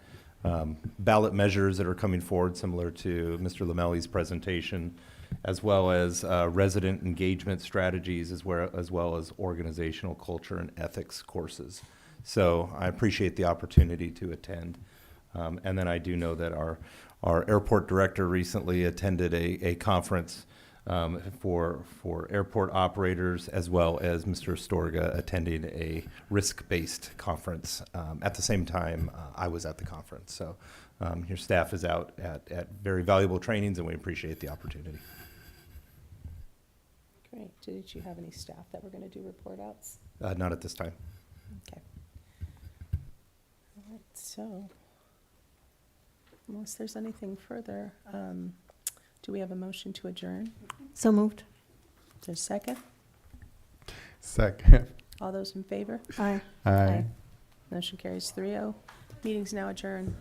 ballot measures that are coming forward, similar to Mr. Lamelli's presentation, as well as resident engagement strategies, as well as organizational culture and ethics courses. So I appreciate the opportunity to attend. And then I do know that our airport director recently attended a conference for airport operators, as well as Mr. Astorga attending a risk-based conference. At the same time, I was at the conference. So your staff is out at very valuable trainings, and we appreciate the opportunity. Great. Did you have any staff that were going to do report outs? Not at this time. Okay. All right, so unless there's anything further, do we have a motion to adjourn? So moved. Is there a second? Second. All those in favor? Aye. Aye. Motion carries 3-0. Meeting's now adjourned.